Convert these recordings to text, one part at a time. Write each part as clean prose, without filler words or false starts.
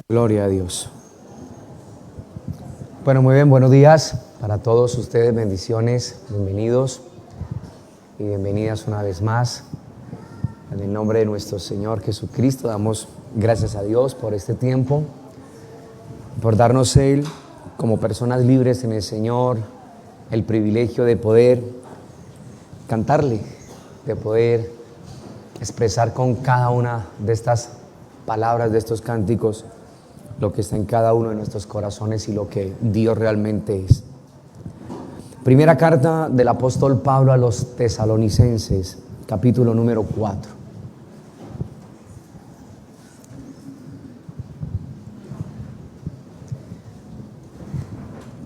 Gloria a Dios. Bueno, muy bien, buenos días para todos ustedes, bendiciones, bienvenidos y bienvenidas una vez más. En el nombre de nuestro Señor Jesucristo damos gracias a Dios por este tiempo, por darnos Él como personas libres en el Señor el privilegio de poder cantarle, de poder expresar con cada una de estas palabras, de estos cánticos, lo que está en cada uno de nuestros corazones y lo que Dios realmente es. Primera carta del apóstol Pablo a los Tesalonicenses, capítulo número 4.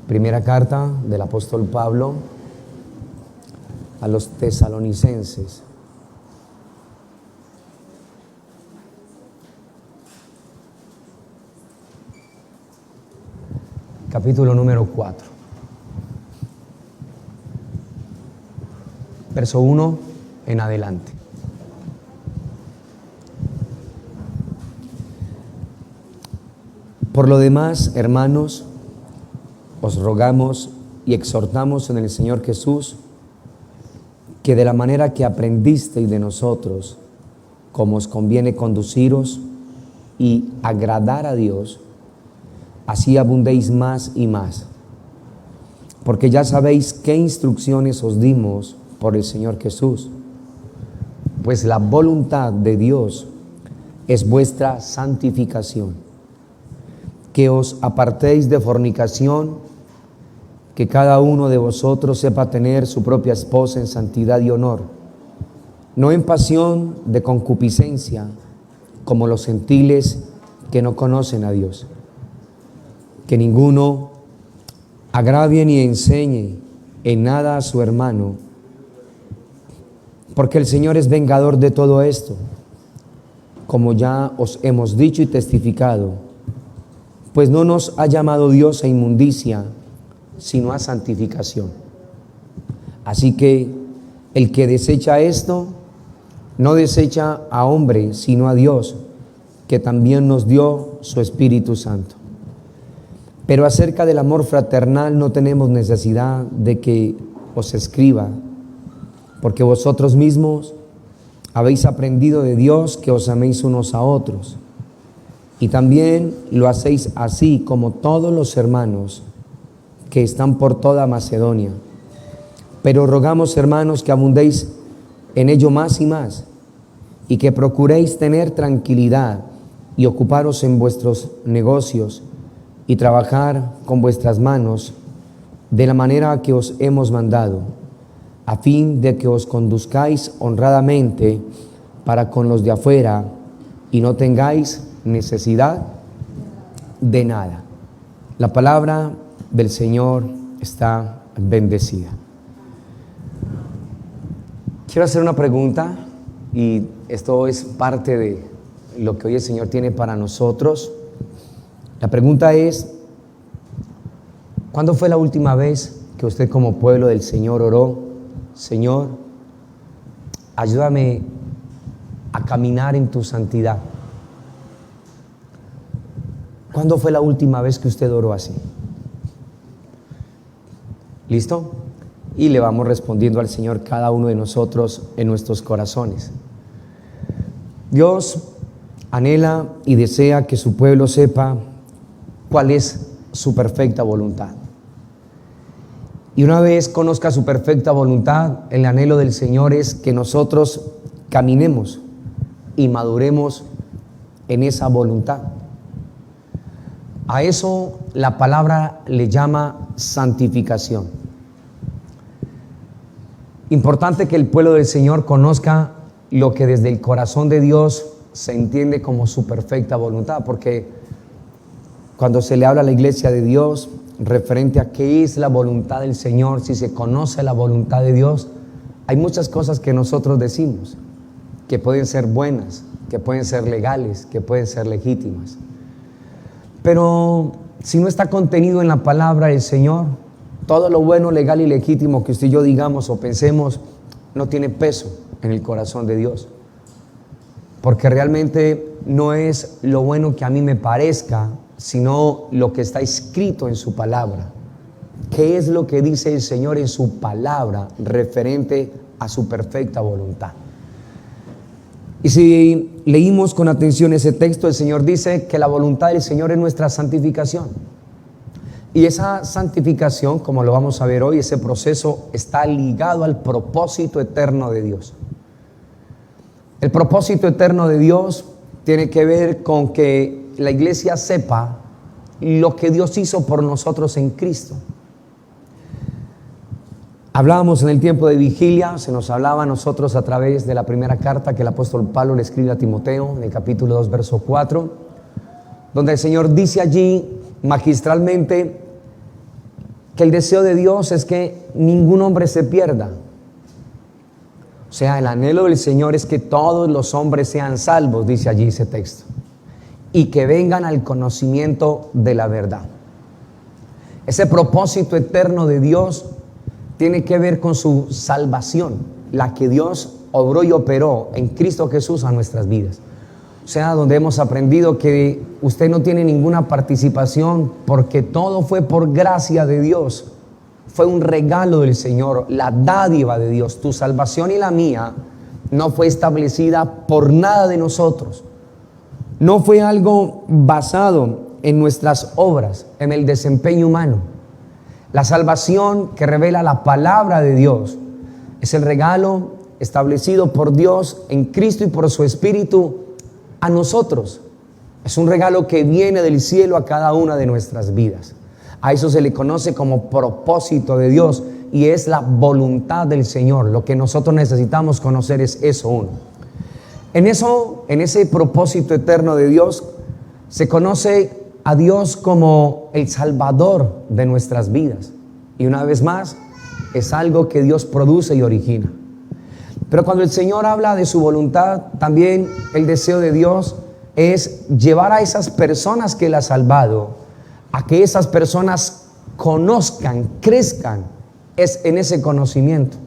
Primera carta del apóstol Pablo a los Tesalonicenses. Capítulo número 4. Verso 1 en adelante. Por lo demás, hermanos, os rogamos y exhortamos en el Señor Jesús que de la manera que aprendisteis de nosotros, como os conviene conduciros y agradar a Dios, así abundéis más y más, porque ya sabéis qué instrucciones os dimos por el Señor Jesús, pues la voluntad de Dios es vuestra santificación, que os apartéis de fornicación, que cada uno de vosotros sepa tener su propia esposa en santidad y honor, no en pasión de concupiscencia, como los gentiles que no conocen a Dios. Que ninguno agravie ni enseñe en nada a su hermano, porque el Señor es vengador de todo esto, como ya os hemos dicho y testificado, pues no nos ha llamado Dios a inmundicia, sino a santificación. Así que el que desecha esto, no desecha a hombre, sino a Dios, que también nos dio su Espíritu Santo. Pero acerca del amor fraternal no tenemos necesidad de que os escriba, porque vosotros mismos habéis aprendido de Dios que os améis unos a otros, y también lo hacéis así como todos los hermanos que están por toda Macedonia. Pero rogamos, hermanos, que abundéis en ello más y más, y que procuréis tener tranquilidad y ocuparos en vuestros negocios, y trabajar con vuestras manos de la manera que os hemos mandado, a fin de que os conduzcáis honradamente para con los de afuera y no tengáis necesidad de nada. La palabra del Señor está bendecida. Quiero hacer una pregunta, y esto es parte de lo que hoy el Señor tiene para nosotros. La pregunta es: ¿cuándo fue la última vez que usted como pueblo del Señor oró: Señor, ayúdame a caminar en tu santidad? ¿Cuándo fue la última vez que usted oró así? ¿Listo? Y le vamos respondiendo al Señor cada uno de nosotros en nuestros corazones. Dios anhela y desea que su pueblo sepa cuál es su perfecta voluntad. Y una vez conozca su perfecta voluntad, el anhelo del Señor es que nosotros caminemos y maduremos en esa voluntad. A eso la palabra le llama santificación. Importante que el pueblo del Señor conozca lo que desde el corazón de Dios se entiende como su perfecta voluntad, porque cuando se le habla a la iglesia de Dios referente a qué es la voluntad del Señor, si se conoce la voluntad de Dios, hay muchas cosas que nosotros decimos, que pueden ser buenas, que pueden ser legales, que pueden ser legítimas. Pero si no está contenido en la palabra del Señor, todo lo bueno, legal y legítimo que usted y yo digamos o pensemos no tiene peso en el corazón de Dios. porque realmente no es lo bueno que a mí me parezca, sino lo que está escrito en su palabra. ¿Qué es lo que dice el Señor en su palabra referente a su perfecta voluntad? Y si leímos con atención ese texto, el Señor dice que la voluntad del Señor es nuestra santificación. Y esa santificación, como lo vamos a ver hoy, ese proceso está ligado al propósito eterno de Dios. El propósito eterno de Dios tiene que ver con que la iglesia sepa lo que Dios hizo por nosotros en Cristo. Hablábamos en el tiempo de vigilia, se nos hablaba a nosotros a través de la primera carta que el apóstol Pablo le escribe a Timoteo, en el capítulo 2, verso 4, donde el Señor dice allí magistralmente que el deseo de Dios es que ningún hombre se pierda. O sea, el anhelo del Señor es que todos los hombres sean salvos, dice allí ese texto, y que vengan al conocimiento de la verdad. Ese propósito eterno de Dios tiene que ver con su salvación, la que Dios obró y operó en Cristo Jesús a nuestras vidas. O sea, donde hemos aprendido que usted no tiene ninguna participación porque todo fue por gracia de Dios. Fue un regalo del Señor, la dádiva de Dios. Tu salvación y la mía no fue establecida por nada de nosotros. No fue algo basado en nuestras obras, en el desempeño humano. La salvación que revela la palabra de Dios es el regalo establecido por Dios en Cristo y por su Espíritu a nosotros. Es un regalo que viene del cielo a cada una de nuestras vidas. A eso se le conoce como propósito de Dios y es la voluntad del Señor. Lo que nosotros necesitamos conocer es eso uno. En ese propósito eterno de Dios se conoce a Dios como el Salvador de nuestras vidas. Y una vez más, es algo que Dios produce y origina. Pero cuando el Señor habla de su voluntad, también el deseo de Dios es llevar a esas personas que Él ha salvado, a que esas personas conozcan, crezcan en ese conocimiento.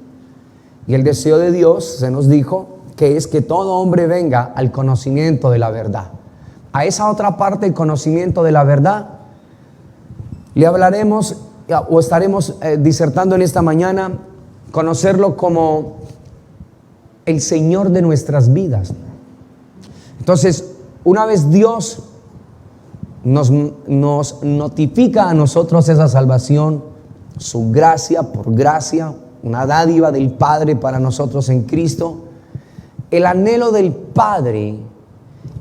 Y el deseo de Dios, se nos dijo, que es que todo hombre venga al conocimiento de la verdad. A esa otra parte, el conocimiento de la verdad, le hablaremos o estaremos disertando en esta mañana, conocerlo como el Señor de nuestras vidas. Entonces, una vez Dios nos notifica a nosotros esa salvación, su gracia por gracia, una dádiva del Padre para nosotros en Cristo, el anhelo del Padre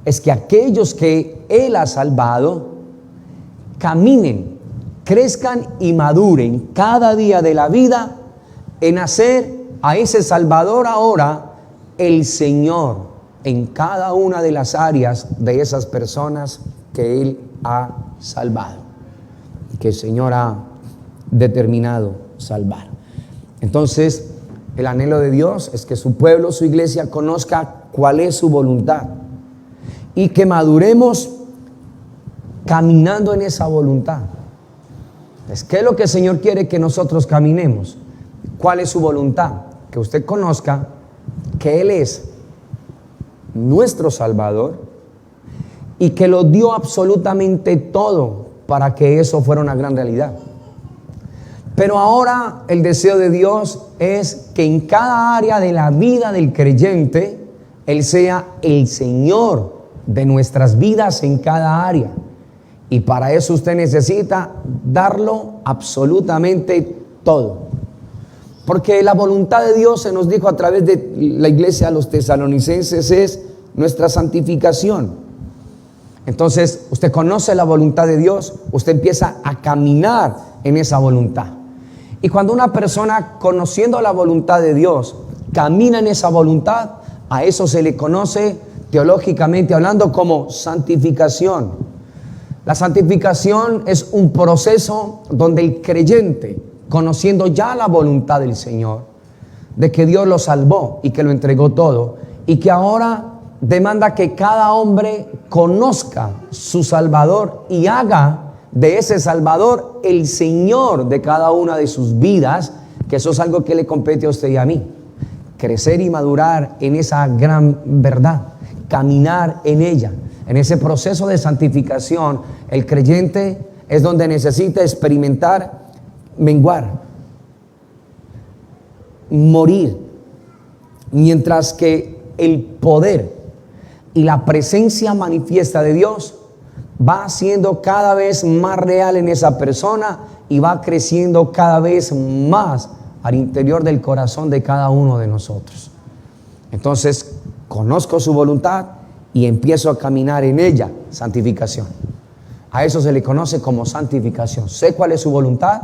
es que aquellos que Él ha salvado caminen, crezcan y maduren cada día de la vida en hacer a ese Salvador ahora el Señor en cada una de las áreas de esas personas que Él ha salvado, que el Señor ha determinado salvar. Entonces, el anhelo de Dios es que su pueblo, su iglesia, conozca cuál es su voluntad y que maduremos caminando en esa voluntad. ¿Qué es lo que el Señor quiere que nosotros caminemos? ¿Cuál es su voluntad? Que usted conozca que Él es nuestro Salvador y que lo dio absolutamente todo para que eso fuera una gran realidad. Pero ahora el deseo de Dios es que en cada área de la vida del creyente Él sea el Señor de nuestras vidas en cada área. Y para eso usted necesita darlo absolutamente todo. Porque la voluntad de Dios, se nos dijo a través de la iglesia a los tesalonicenses, es nuestra santificación. Entonces, usted conoce la voluntad de Dios, usted empieza a caminar en esa voluntad. Y cuando una persona, conociendo la voluntad de Dios, camina en esa voluntad, a eso se le conoce, teológicamente hablando, como santificación. La santificación es un proceso donde el creyente, conociendo ya la voluntad del Señor, de que Dios lo salvó y que lo entregó todo, y que ahora demanda que cada hombre conozca su Salvador y haga de ese Salvador el Señor de cada una de sus vidas, que eso es algo que le compete a usted y a mí. Crecer y madurar en esa gran verdad. caminar en ella. En ese proceso de santificación, el creyente es donde necesita experimentar menguar, morir, mientras que el poder y la presencia manifiesta de Dios va siendo cada vez más real en esa persona y va creciendo cada vez más al interior del corazón de cada uno de nosotros. Entonces, conozco su voluntad y empiezo a caminar en ella, santificación. A eso se le conoce como santificación. Sé cuál es su voluntad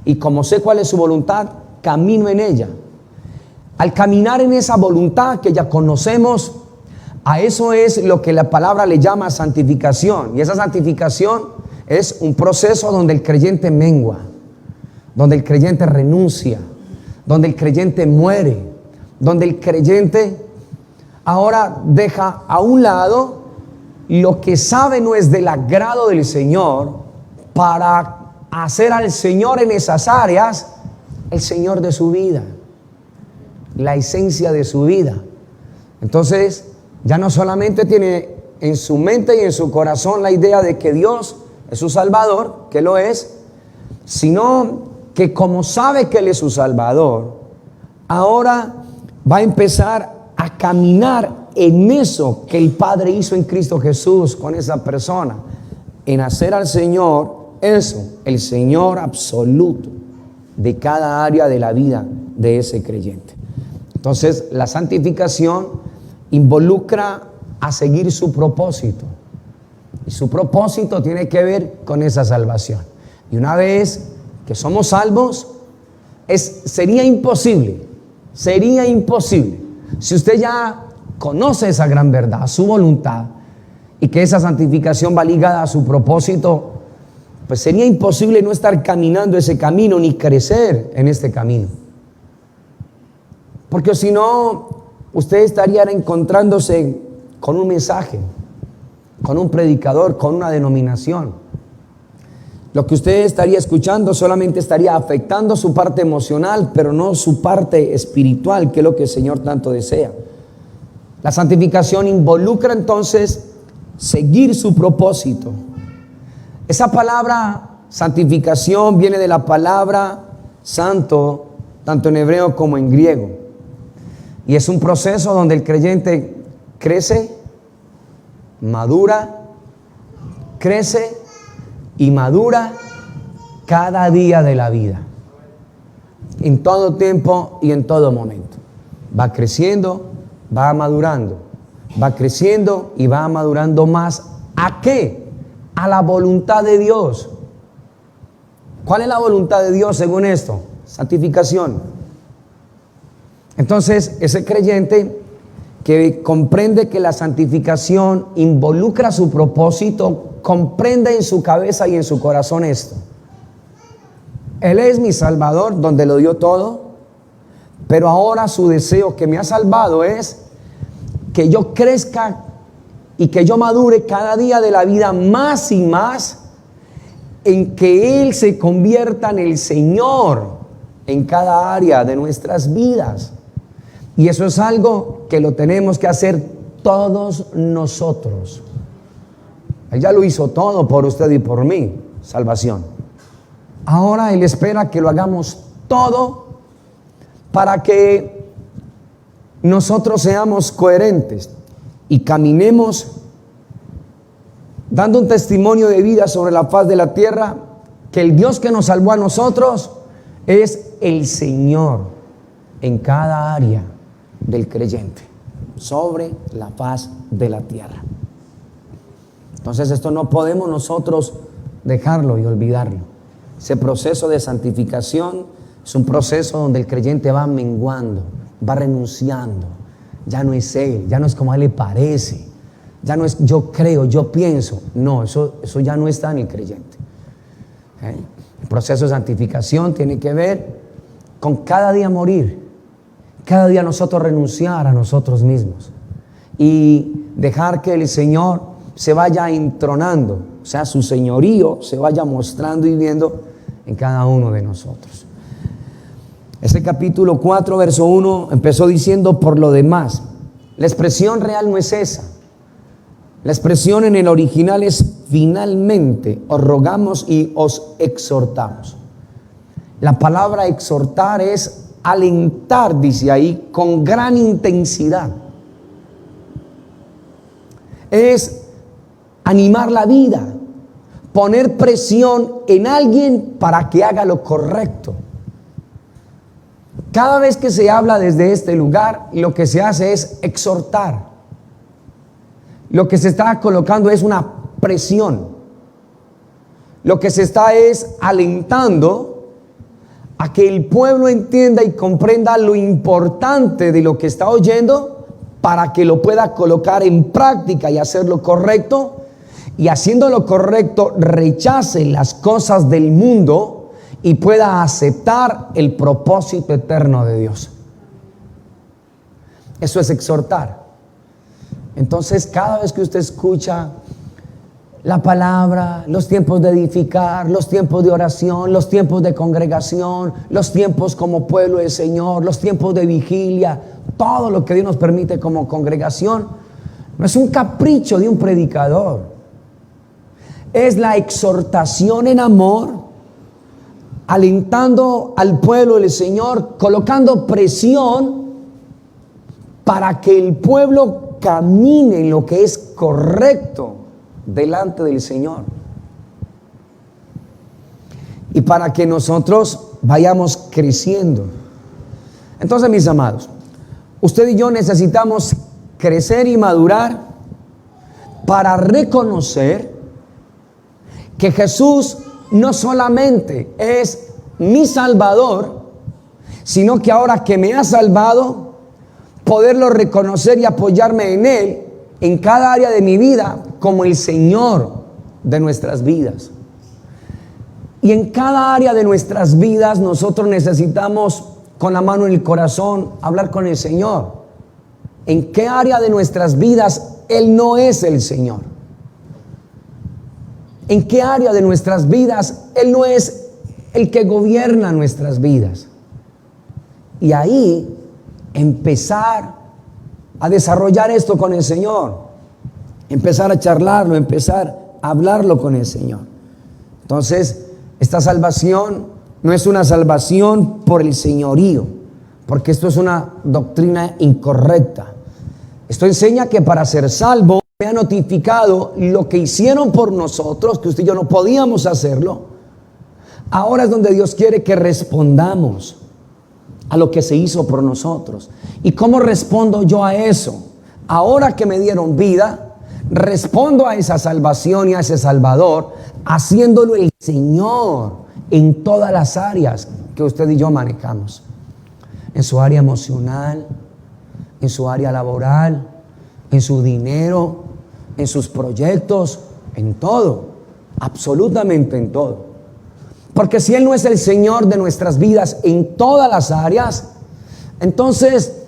y como sé cuál es su voluntad, camino en ella. Al caminar en esa voluntad que ya conocemos, a eso es lo que la palabra le llama santificación. Y esa santificación es un proceso donde el creyente mengua, donde el creyente renuncia, donde el creyente muere, donde el creyente ahora deja a un lado lo que sabe no es del agrado del Señor para hacer al Señor en esas áreas el Señor de su vida, la esencia de su vida. Entonces ya no solamente tiene en su mente y en su corazón la idea de que Dios es su Salvador, que lo es, sino que como sabe que Él es su Salvador, ahora va a empezar a caminar en eso que el Padre hizo en Cristo Jesús con esa persona, en hacer al Señor eso, el Señor absoluto de cada área de la vida de ese creyente. Entonces, la santificación involucra a seguir su propósito. Y su propósito tiene que ver con esa salvación. Y una vez que somos salvos, sería imposible, si usted ya conoce esa gran verdad, su voluntad, y que esa santificación va ligada a su propósito, pues sería imposible no estar caminando ese camino ni crecer en este camino. Porque si no, usted estaría encontrándose con un mensaje, con un predicador, con una denominación. Lo que usted estaría escuchando solamente estaría afectando su parte emocional, pero no su parte espiritual, que es lo que el Señor tanto desea. La santificación involucra entonces seguir su propósito. Esa palabra santificación viene de la palabra santo, tanto en hebreo como en griego. Y es un proceso donde el creyente crece, madura, crece y madura cada día de la vida, en todo tiempo y en todo momento. Va creciendo, va madurando, va creciendo y va madurando más. ¿A qué? A la voluntad de Dios. ¿Cuál es la voluntad de Dios según esto? Santificación. Entonces, ese creyente que comprende que la santificación involucra su propósito, comprende en su cabeza y en su corazón esto: Él es mi Salvador, donde lo dio todo, pero ahora su deseo que me ha salvado es que yo crezca y que yo madure cada día de la vida más y más, en que Él se convierta en el Señor en cada área de nuestras vidas. Y eso es algo que lo tenemos que hacer todos nosotros. Él ya lo hizo todo por usted y por mí, salvación. Ahora Él espera que lo hagamos todo para que nosotros seamos coherentes y caminemos dando un testimonio de vida sobre la faz de la tierra, que el Dios que nos salvó a nosotros es el Señor en cada área del creyente, sobre la faz de la tierra. Entonces esto no podemos nosotros dejarlo y olvidarlo. Ese proceso de santificación es un proceso donde el creyente va menguando, va renunciando. Ya no es él, ya no es como a él le parece, ya no es yo creo, yo pienso. No, eso ya no está en el creyente. El proceso de santificación tiene que ver con cada día morir, cada día nosotros renunciar a nosotros mismos y dejar que el Señor se vaya entronando, o sea, su señorío se vaya mostrando y viendo en cada uno de nosotros. Ese capítulo 4, verso 1 empezó diciendo: por lo demás. La expresión real no es esa. La expresión en el original es finalmente, os rogamos y os exhortamos. La palabra exhortar es alentar, dice ahí, con gran intensidad. Es animar la vida, poner presión en alguien para que haga lo correcto. Cada vez que se habla desde este lugar, lo que se hace es exhortar. Lo que se está colocando es una presión. Lo que se está es alentando a que el pueblo entienda y comprenda lo importante de lo que está oyendo para que lo pueda colocar en práctica y hacer lo correcto. Y haciendo lo correcto, rechace las cosas del mundo y pueda aceptar el propósito eterno de Dios. Eso es exhortar. Entonces, cada vez que usted escucha la palabra, los tiempos de edificar, los tiempos de oración, los tiempos de congregación, los tiempos como pueblo del Señor, los tiempos de vigilia, todo lo que Dios nos permite como congregación, no es un capricho de un predicador. Es la exhortación en amor, alentando al pueblo del Señor, colocando presión para que el pueblo camine en lo que es correcto delante del Señor. Y para que nosotros vayamos creciendo. Entonces, mis amados, usted y yo necesitamos crecer y madurar para reconocer que Jesús no solamente es mi Salvador, sino que ahora que me ha salvado, poderlo reconocer y apoyarme en Él en cada área de mi vida como el Señor de nuestras vidas. Y en cada área de nuestras vidas nosotros necesitamos, con la mano en el corazón, hablar con el Señor. ¿En qué área de nuestras vidas Él no es el Señor? ¿En qué área de nuestras vidas Él no es el que gobierna nuestras vidas? Y ahí empezar a desarrollar esto con el Señor, empezar a charlarlo, empezar a hablarlo con el Señor. Entonces, esta salvación no es una salvación por el señorío, porque esto es una doctrina incorrecta. Esto enseña que para ser salvo me ha notificado lo que hicieron por nosotros, que usted y yo no podíamos hacerlo. Ahora es donde Dios quiere que respondamos a lo que se hizo por nosotros. ¿Y cómo respondo yo a eso? Ahora que me dieron vida, respondo a esa salvación y a ese Salvador, haciéndolo el Señor en todas las áreas que usted y yo manejamos. En su área emocional, en su área laboral, en su dinero, en sus proyectos, en todo, absolutamente en todo. Porque si Él no es el Señor de nuestras vidas en todas las áreas, entonces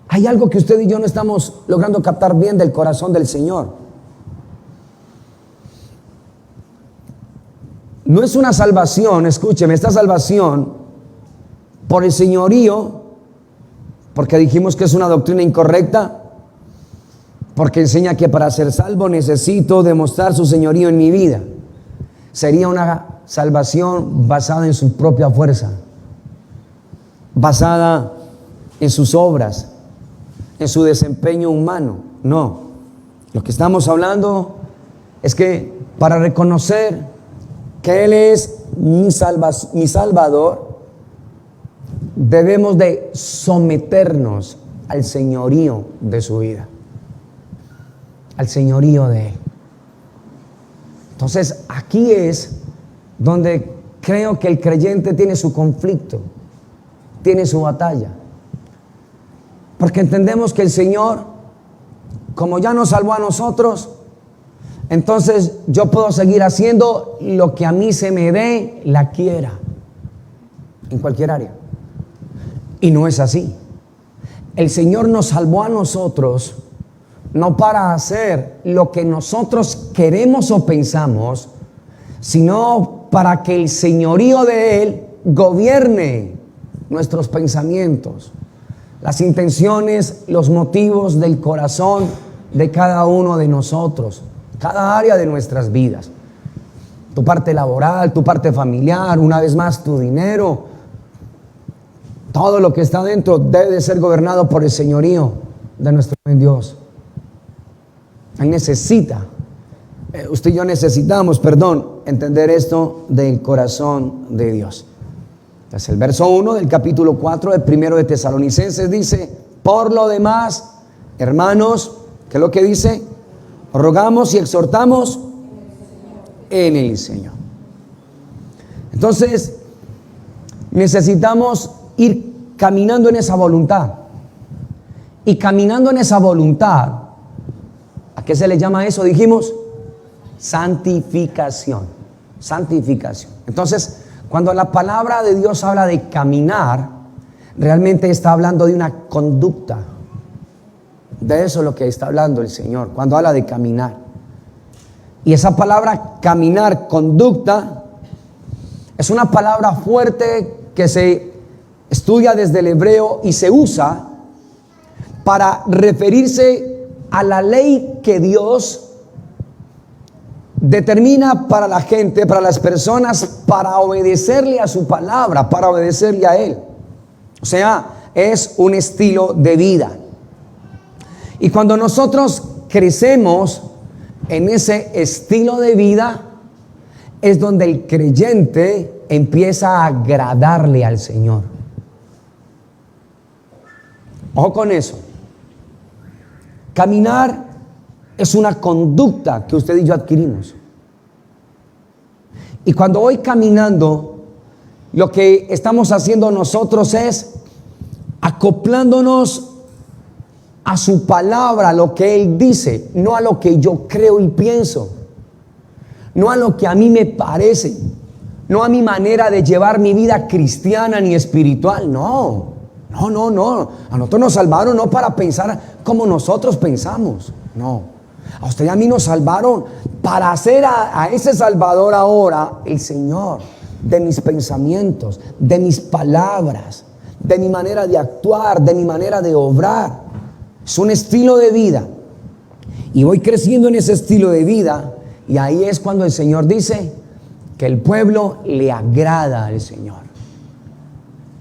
hay algo que usted y yo no estamos logrando captar bien del corazón del Señor. No es una salvación, escúcheme, esta salvación por el señorío, porque dijimos que es una doctrina incorrecta, porque enseña que para ser salvo necesito demostrar su señorío en mi vida. Sería una salvación basada en su propia fuerza, basada en sus obras, en su desempeño humano. No, lo que estamos hablando es que para reconocer que Él es mi Salvador, debemos de someternos al señorío de su vida, al señorío de Él. Entonces aquí es donde creo que el creyente tiene su conflicto, tiene su batalla, porque entendemos que el Señor, como ya nos salvó a nosotros, entonces yo puedo seguir haciendo lo que a mí se me dé la quiera, en cualquier área. Y no es así. El Señor nos salvó a nosotros no para hacer lo que nosotros queremos o pensamos, sino para que el señorío de Él gobierne nuestros pensamientos, las intenciones, los motivos del corazón de cada uno de nosotros, cada área de nuestras vidas. Tu parte laboral, tu parte familiar, una vez más tu dinero, todo lo que está dentro debe de ser gobernado por el señorío de nuestro buen Dios. Él necesita, usted y yo necesitamos, entender esto del corazón de Dios. Entonces el verso 1 del capítulo 4 del primero de Tesalonicenses dice: por lo demás, hermanos, ¿qué es lo que dice? Rogamos y exhortamos en el Señor. Entonces necesitamos ir caminando en esa voluntad. Y caminando en esa voluntad, ¿a qué se le llama eso? Dijimos santificación. Santificación. Entonces, cuando la palabra de Dios habla de caminar, realmente está hablando de una conducta. De eso es lo que está hablando el Señor cuando habla de caminar. Y esa palabra caminar, conducta, es una palabra fuerte que se estudia desde el hebreo y se usa para referirse a la ley que Dios determina para la gente, para las personas, para obedecerle a su palabra, para obedecerle a Él. O sea, es un estilo de vida. Y cuando nosotros crecemos en ese estilo de vida, es donde el creyente empieza a agradarle al Señor. Ojo con eso. Caminar es una conducta que usted y yo adquirimos. Y cuando voy caminando, lo que estamos haciendo nosotros es acoplándonos a su palabra, a lo que Él dice, no a lo que yo creo y pienso, no a lo que a mí me parece, no a mi manera de llevar mi vida cristiana ni espiritual. No. A nosotros nos salvaron no para pensar como nosotros pensamos. No. A usted y a mí nos salvaron para hacer a ese Salvador ahora el Señor de mis pensamientos, de mis palabras, de mi manera de actuar, de mi manera de obrar. Es un estilo de vida. Y voy creciendo en ese estilo de vida. Y ahí es cuando el Señor dice que el pueblo le agrada al Señor.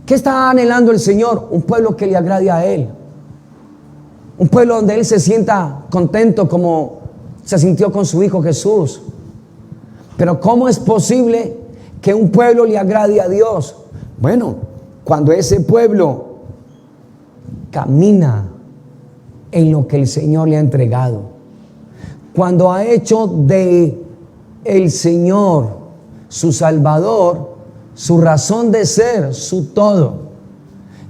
¿Qué está anhelando el Señor? Un pueblo que le agrade a Él. Un pueblo donde Él se sienta contento como se sintió con su Hijo Jesús. Pero ¿cómo es posible que un pueblo le agrade a Dios? Bueno, cuando ese pueblo camina en lo que el Señor le ha entregado. Cuando ha hecho de el Señor su Salvador, su razón de ser, su todo.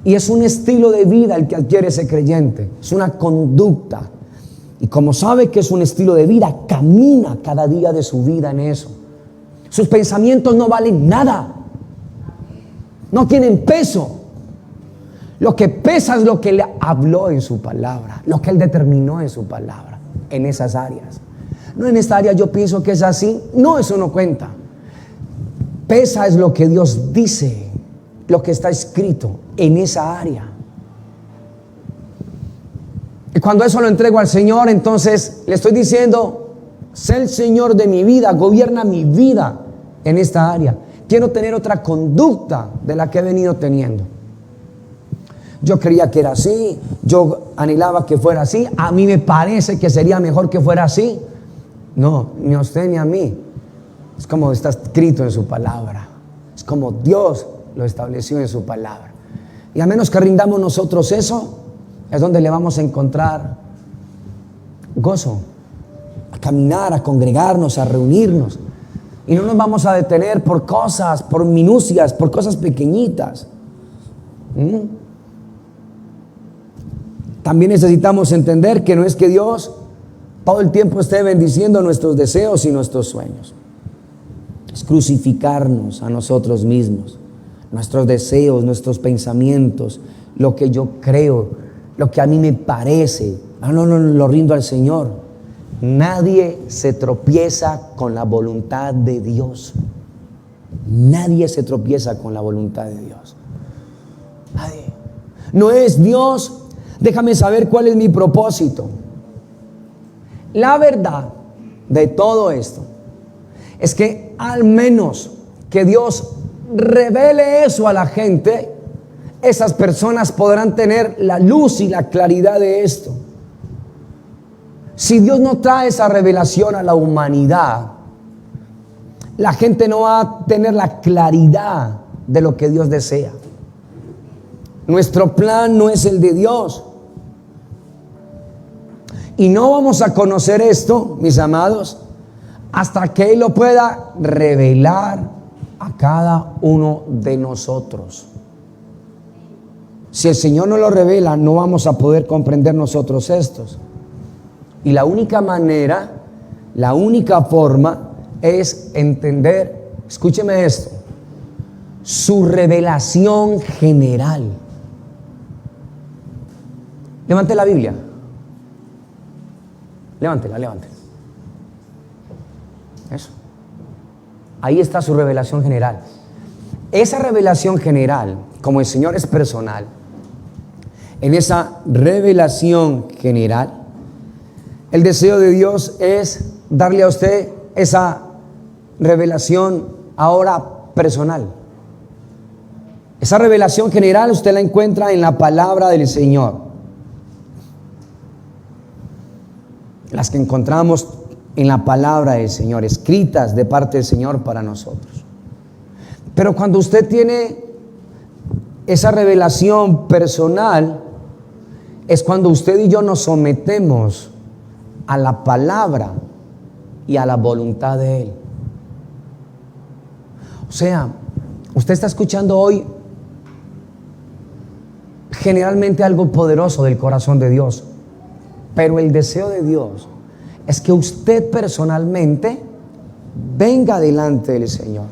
Y es un estilo de vida el que adquiere ese creyente. Es una conducta. Y como sabe que es un estilo de vida, camina cada día de su vida en eso. Sus pensamientos no valen nada. No tienen peso. Lo que pesa es lo que Él habló en su palabra, lo que Él determinó en su palabra, en esas áreas. No, en esta área yo pienso que es así. No, eso no cuenta. Pesa es lo que Dios dice, lo que está escrito en esa área. Y cuando eso lo entrego al Señor, entonces le estoy diciendo: sé el Señor de mi vida, gobierna mi vida en esta área. Quiero tener otra conducta de la que he venido teniendo. Yo creía que era así, yo anhelaba que fuera así, a mí me parece que sería mejor que fuera así. No, ni a usted ni a mí. Es como está escrito en su palabra. Es como Dios lo estableció en su palabra. Y a menos que rindamos nosotros eso, es donde le vamos a encontrar gozo, a caminar, a congregarnos, a reunirnos. Y no nos vamos a detener por cosas, por minucias, por cosas pequeñitas. También necesitamos entender que no es que Dios todo el tiempo esté bendiciendo nuestros deseos y nuestros sueños. Es crucificarnos a nosotros mismos, nuestros deseos, nuestros pensamientos, lo que yo creo, lo que a mí me parece. No, lo rindo al Señor. Nadie se tropieza con la voluntad de Dios. Nadie se tropieza con la voluntad de Dios. Nadie. No es Dios, déjame saber cuál es mi propósito. La verdad de todo esto es que al menos que Dios revele eso a la gente, esas personas podrán tener la luz y la claridad de esto. Si Dios no trae esa revelación a la humanidad, la gente no va a tener la claridad de lo que Dios desea. Nuestro plan no es el de Dios. Y no vamos a conocer esto, mis amados, hasta que Él lo pueda revelar a cada uno de nosotros. Si el Señor no lo revela, no vamos a poder comprender nosotros estos. Y la única manera, la única forma es entender, escúcheme esto, su revelación general. Levante la Biblia. Levántela. Eso. Ahí está su revelación general. Esa revelación general, como el Señor es personal, en esa revelación general, el deseo de Dios es darle a usted esa revelación ahora personal. Esa revelación general usted la encuentra en la palabra del Señor. Las que encontramos en la palabra del Señor, escritas de parte del Señor para nosotros. Pero cuando usted tiene esa revelación personal, es cuando usted y yo nos sometemos a la palabra y a la voluntad de Él. O sea, usted está escuchando hoy generalmente algo poderoso del corazón de Dios, pero el deseo de Dios es que usted personalmente venga delante del Señor,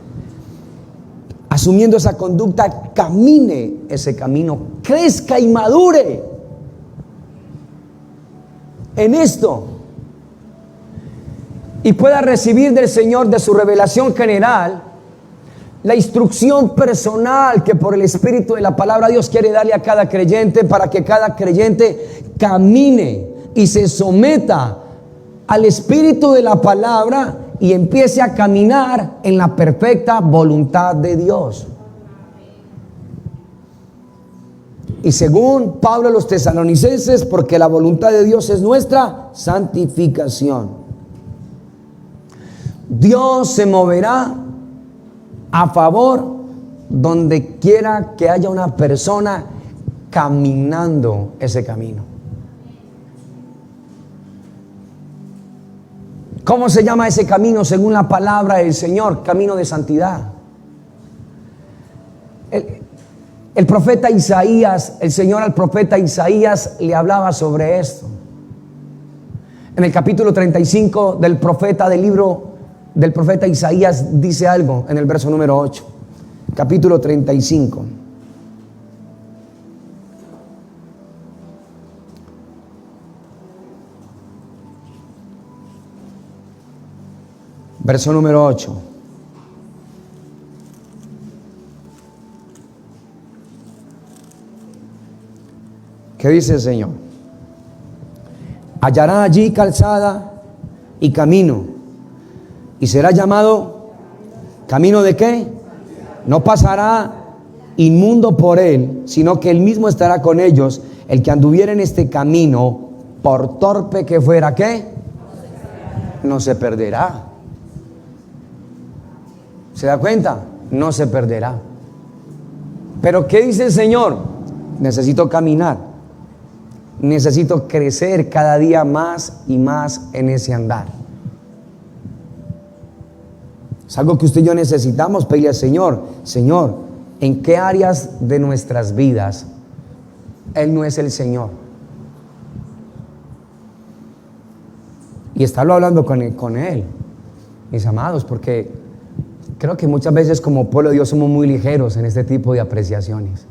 asumiendo esa conducta, camine ese camino, crezca y madure en esto, y pueda recibir del Señor, de su revelación general, la instrucción personal que por el Espíritu de la palabra Dios quiere darle a cada creyente, para que cada creyente camine y se someta al Espíritu de la palabra y empiece a caminar en la perfecta voluntad de Dios. Y según Pablo a los tesalonicenses, porque la voluntad de Dios es nuestra santificación. Dios se moverá a favor donde quiera que haya una persona caminando ese camino. ¿Cómo se llama ese camino según la palabra del Señor? Camino de santidad. El profeta Isaías, el Señor al profeta Isaías le hablaba sobre esto. En el capítulo 35 del profeta, del libro del profeta Isaías, dice algo en el verso número 8. Capítulo 35. Verso número 8. ¿Qué dice el Señor? Hallará allí calzada y camino, y será llamado camino de ¿qué? No pasará inmundo por él, sino que él mismo estará con ellos. El que anduviera en este camino, por torpe que fuera, ¿qué? No se perderá. ¿Se da cuenta? No se perderá. Pero ¿qué dice el Señor? Necesito caminar. Necesito crecer cada día más y más en ese andar. Es algo que usted y yo necesitamos pedirle al Señor. Señor, ¿en qué áreas de nuestras vidas Él no es el Señor? Y estarlo hablando con Él, mis amados, porque creo que muchas veces como pueblo de Dios somos muy ligeros en este tipo de apreciaciones.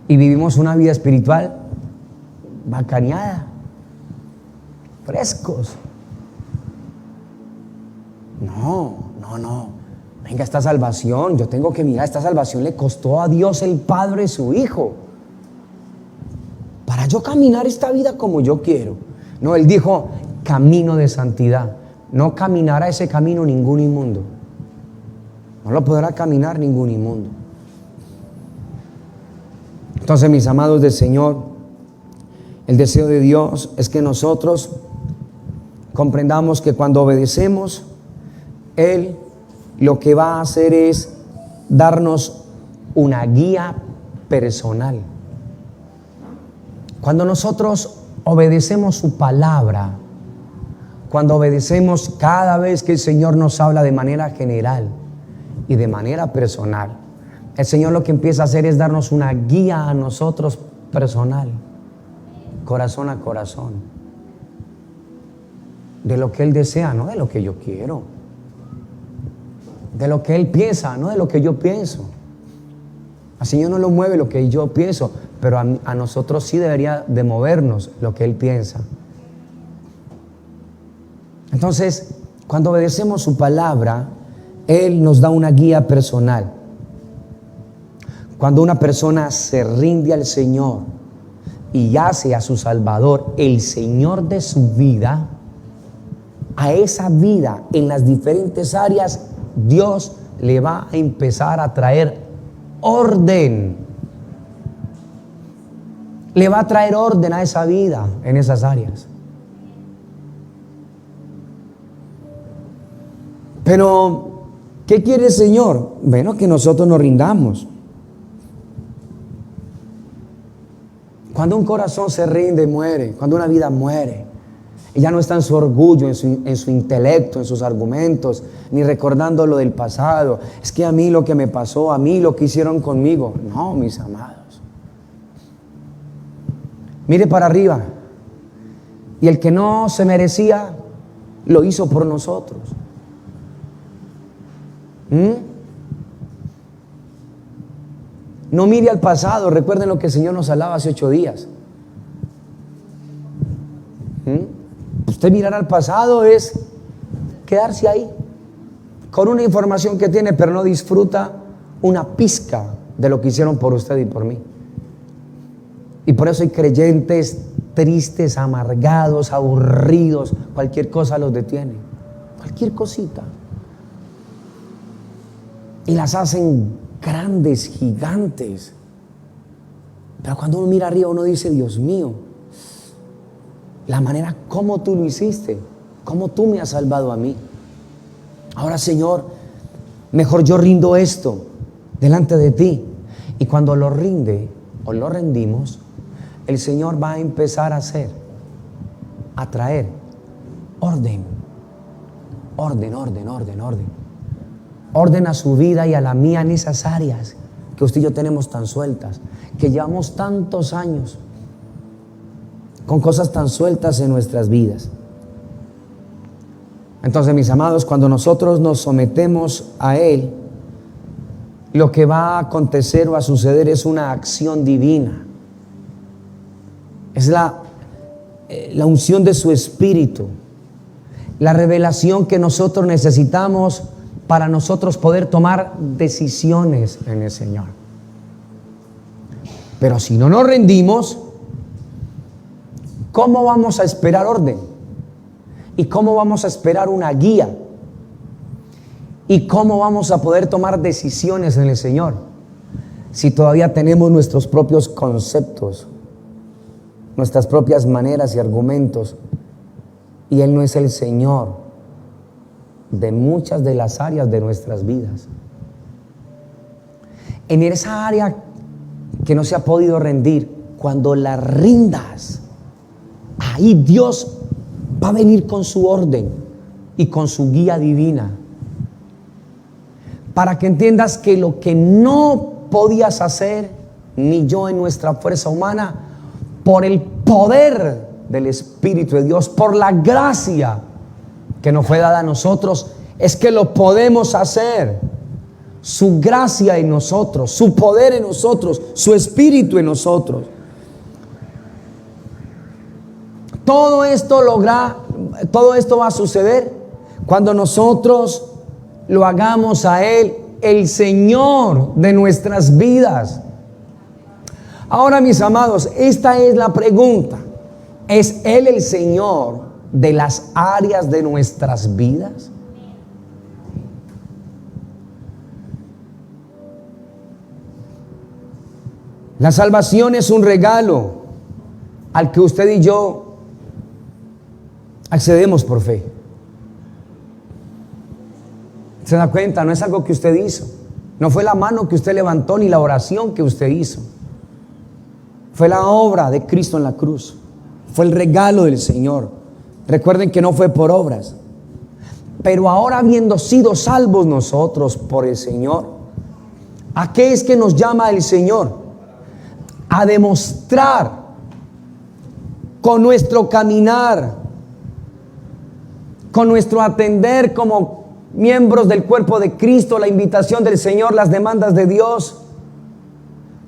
Y vivimos una vida espiritual bacaneada, frescos. No. Venga, esta salvación, yo tengo que mirar, esta salvación le costó a Dios el Padre su Hijo. Para yo caminar esta vida como yo quiero. No, Él dijo camino de santidad. No caminará ese camino ningún inmundo. No lo podrá caminar ningún inmundo. Entonces, mis amados del Señor, el deseo de Dios es que nosotros comprendamos que cuando obedecemos, Él lo que va a hacer es darnos una guía personal. Cuando nosotros obedecemos su palabra, cuando obedecemos cada vez que el Señor nos habla de manera general y de manera personal, el Señor lo que empieza a hacer es darnos una guía a nosotros personal, corazón a corazón, de lo que Él desea, no de lo que yo quiero, de lo que Él piensa, no de lo que yo pienso. Al Señor no lo mueve lo que yo pienso, pero a nosotros sí debería de movernos lo que Él piensa. Entonces, cuando obedecemos su palabra, Él nos da una guía personal. Cuando una persona se rinde al Señor y hace a su Salvador el Señor de su vida, a esa vida en las diferentes áreas, Dios le va a empezar a traer orden. Le va a traer orden a esa vida en esas áreas. Pero, ¿qué quiere el Señor? Bueno, que nosotros nos rindamos. Cuando un corazón se rinde, muere. Cuando una vida muere, y ya no está en su orgullo, en su intelecto, en sus argumentos, ni recordando lo del pasado. Es que a mí lo que me pasó, a mí lo que hicieron conmigo. No, mis amados. Mire para arriba. Y el que no se merecía, lo hizo por nosotros. No mire al pasado. Recuerden lo que el Señor nos hablaba hace 8 días. Usted mirar al pasado es quedarse ahí con una información que tiene, pero no disfruta una pizca de lo que hicieron por usted y por mí. Y por eso hay creyentes tristes, amargados, aburridos. Cualquier cosa los detiene, cualquier cosita, y las hacen grandes, gigantes. Pero cuando uno mira arriba, uno dice: Dios mío, la manera como tú lo hiciste, como tú me has salvado a mí. Ahora, Señor, mejor yo rindo esto delante de ti. Y cuando lo rinde o lo rendimos, el Señor va a empezar a traer orden, orden, orden, orden, orden. Orden a su vida y a la mía en esas áreas que usted y yo tenemos tan sueltas, que llevamos tantos años con cosas tan sueltas en nuestras vidas. Entonces, mis amados, cuando nosotros nos sometemos a Él, lo que va a acontecer o a suceder es una acción divina. Es la unción de su Espíritu, la revelación que nosotros necesitamos para nosotros poder tomar decisiones en el Señor. Pero si no nos rendimos, ¿cómo vamos a esperar orden? ¿Y cómo vamos a esperar una guía? ¿Y cómo vamos a poder tomar decisiones en el Señor si todavía tenemos nuestros propios conceptos, nuestras propias maneras y argumentos, y Él no es el Señor de muchas de las áreas de nuestras vidas? En esa área que no se ha podido rendir, cuando la rindas, ahí Dios va a venir con su orden y con su guía divina, para que entiendas que lo que no podías hacer, ni yo en nuestra fuerza humana, por el poder del Espíritu de Dios, por la gracia que nos fue dada a nosotros, es que lo podemos hacer. Su gracia en nosotros, su poder en nosotros, su Espíritu en nosotros. Todo esto va a suceder cuando nosotros lo hagamos a Él el Señor de nuestras vidas. Ahora, mis amados, esta es la pregunta. ¿Es Él el Señor de las áreas de nuestras vidas? La salvación es un regalo al que usted y yo accedemos por fe. ¿Se da cuenta? No es algo que usted hizo. No fue la mano que usted levantó ni la oración que usted hizo. Fue la obra de Cristo en la cruz. Fue el regalo del Señor. Recuerden que no fue por obras. Pero ahora, habiendo sido salvos nosotros por el Señor, ¿a qué es que nos llama el Señor? A demostrar con nuestro caminar, con nuestro atender como miembros del cuerpo de Cristo, la invitación del Señor, las demandas de Dios,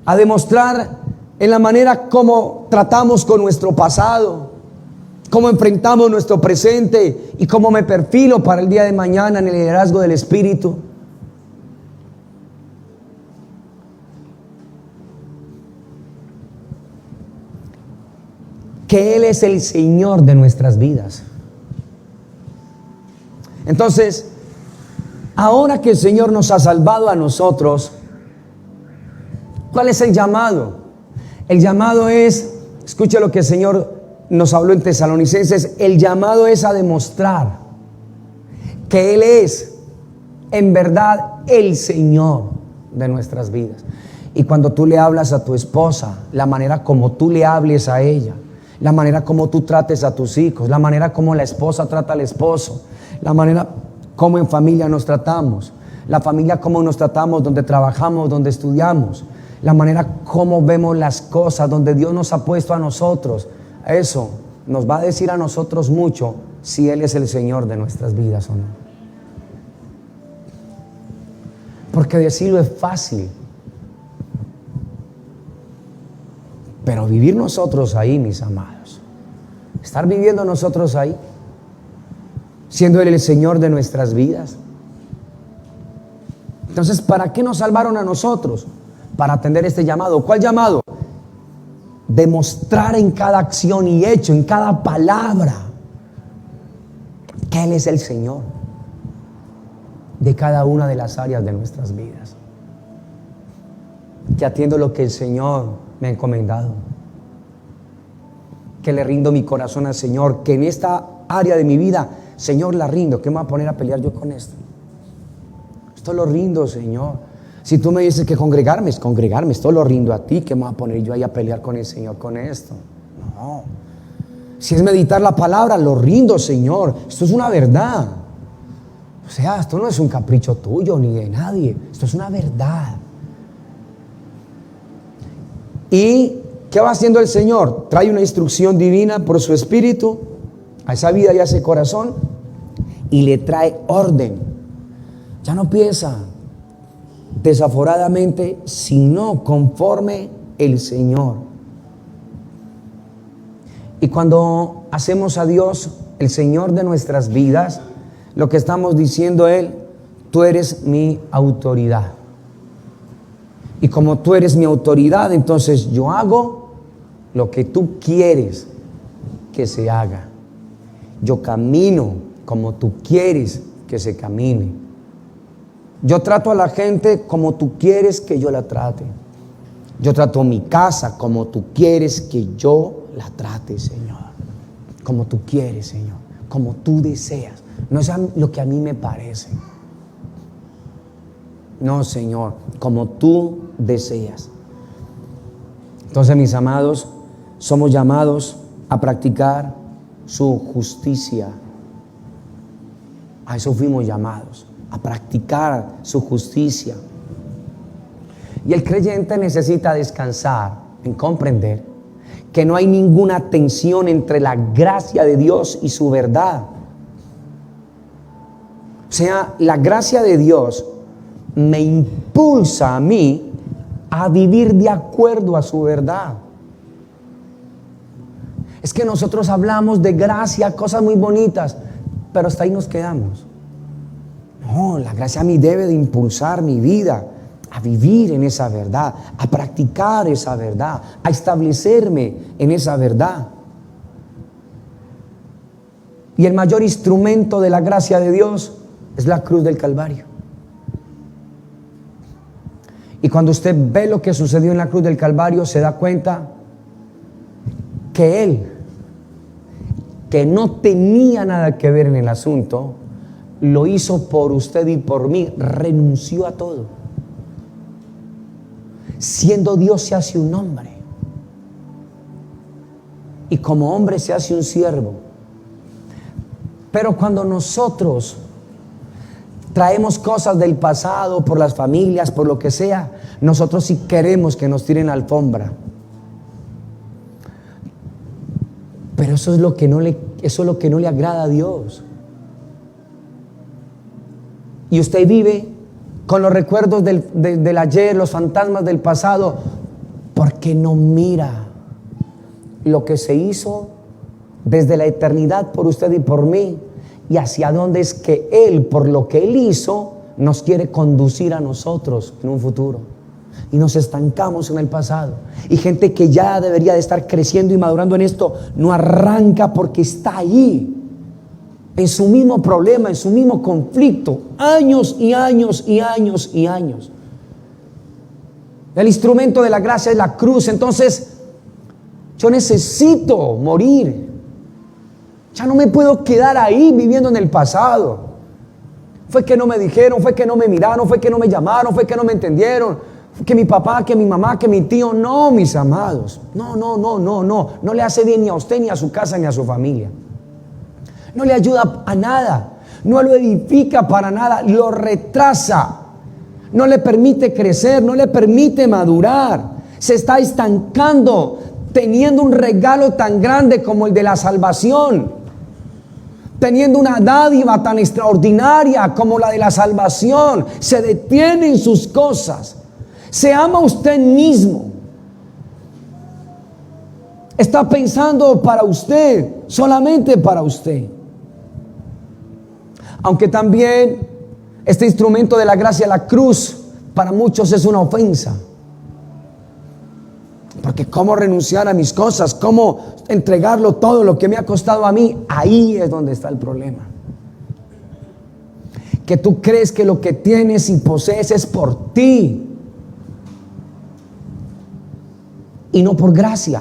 a demostrar en la manera como tratamos con nuestro pasado, cómo enfrentamos nuestro presente y cómo me perfilo para el día de mañana en el liderazgo del Espíritu. Que Él es el Señor de nuestras vidas. Entonces, ahora que el Señor nos ha salvado a nosotros, ¿cuál es el llamado? El llamado es, escuche lo que el Señor nos habló en Tesalonicenses, el llamado es a demostrar que Él es en verdad el Señor de nuestras vidas. Y cuando tú le hablas a tu esposa, la manera como tú le hables a ella, la manera como tú trates a tus hijos, la manera como la esposa trata al esposo, la manera como en familia nos tratamos, la familia como nos tratamos, donde trabajamos, donde estudiamos, la manera como vemos las cosas, donde Dios nos ha puesto a nosotros. Eso nos va a decir a nosotros mucho si Él es el Señor de nuestras vidas o no. Porque decirlo es fácil, pero vivir nosotros ahí, mis amados, estar viviendo nosotros ahí, siendo Él el Señor de nuestras vidas. Entonces, ¿para qué nos salvaron a nosotros? Para atender este llamado. ¿Cuál llamado? Demostrar en cada acción y hecho, en cada palabra, que Él es el Señor de cada una de las áreas de nuestras vidas. Que atiendo lo que el Señor me ha encomendado, que le rindo mi corazón al Señor, que en esta área de mi vida, Señor, la rindo. ¿Qué me voy a poner a pelear yo con esto? Esto lo rindo, Señor. Si tú me dices que congregarme, esto lo rindo a ti. ¿Qué me voy a poner yo ahí a pelear con el Señor con esto? No. Si es meditar la palabra, lo rindo, Señor. Esto es una verdad. O sea, esto no es un capricho tuyo ni de nadie. Esto es una verdad. ¿Y qué va haciendo el Señor? Trae una instrucción divina por su Espíritu a esa vida y a ese corazón y le trae orden. Ya no piensa desaforadamente, sino conforme el Señor. Y cuando hacemos a Dios el Señor de nuestras vidas, lo que estamos diciendo a Él, tú eres mi autoridad. Y como tú eres mi autoridad, entonces yo hago lo que tú quieres que se haga. Yo camino como tú quieres que se camine. Yo trato a la gente como tú quieres que yo la trate. Yo trato mi casa como tú quieres que yo la trate, Señor. Como tú quieres, Señor. Como tú deseas. No es lo que a mí me parece. No, Señor, como tú deseas. Entonces, mis amados, somos llamados a practicar su justicia. A eso fuimos llamados, a practicar su justicia. Y el creyente necesita descansar en comprender que no hay ninguna tensión entre la gracia de Dios y su verdad. O sea, la gracia de Dios me impulsa a mí a vivir de acuerdo a su verdad. Es que nosotros hablamos de gracia, cosas muy bonitas, pero hasta ahí nos quedamos. No, la gracia a mí debe de impulsar mi vida a vivir en esa verdad, a practicar esa verdad, a establecerme en esa verdad. Y el mayor instrumento de la gracia de Dios es la cruz del Calvario. Y cuando usted ve lo que sucedió en la cruz del Calvario, se da cuenta que Él, que no tenía nada que ver en el asunto, lo hizo por usted y por mí, renunció a todo. Siendo Dios se hace un hombre, y como hombre se hace un siervo. Pero cuando nosotros traemos cosas del pasado, por las familias, por lo que sea, nosotros sí queremos que nos tiren alfombra. Pero eso es lo que no le agrada a Dios. Y usted vive con los recuerdos del ayer, los fantasmas del pasado, porque no mira lo que se hizo desde la eternidad por usted y por mí, y hacia dónde es que Él, por lo que Él hizo, nos quiere conducir a nosotros en un futuro. Y nos estancamos en el pasado. Y gente que ya debería de estar creciendo y madurando en esto, no arranca porque está ahí, en su mismo problema, en su mismo conflicto, años y años y años y años. El instrumento de la gracia es la cruz. Entonces, yo necesito morir. Ya no me puedo quedar ahí viviendo en el pasado. Fue que no me dijeron, fue que no me miraron, fue que no me llamaron, fue que no me entendieron, que mi papá, que mi mamá, que mi tío. No, mis amados, no le hace bien ni a usted, ni a su casa, ni a su familia. No le ayuda a nada, no lo edifica para nada, lo retrasa, no le permite crecer, no le permite madurar. Se está estancando teniendo un regalo tan grande como el de la salvación, teniendo una dádiva tan extraordinaria como la de la salvación. Se detiene en sus cosas, se ama a usted mismo, está pensando para usted, solamente para usted. Aunque también este instrumento de la gracia, la cruz, para muchos es una ofensa. Porque cómo renunciar a mis cosas, cómo entregarlo todo lo que me ha costado a mí. Ahí es donde está el problema. Que tú crees que lo que tienes y posees es por ti y no por gracia.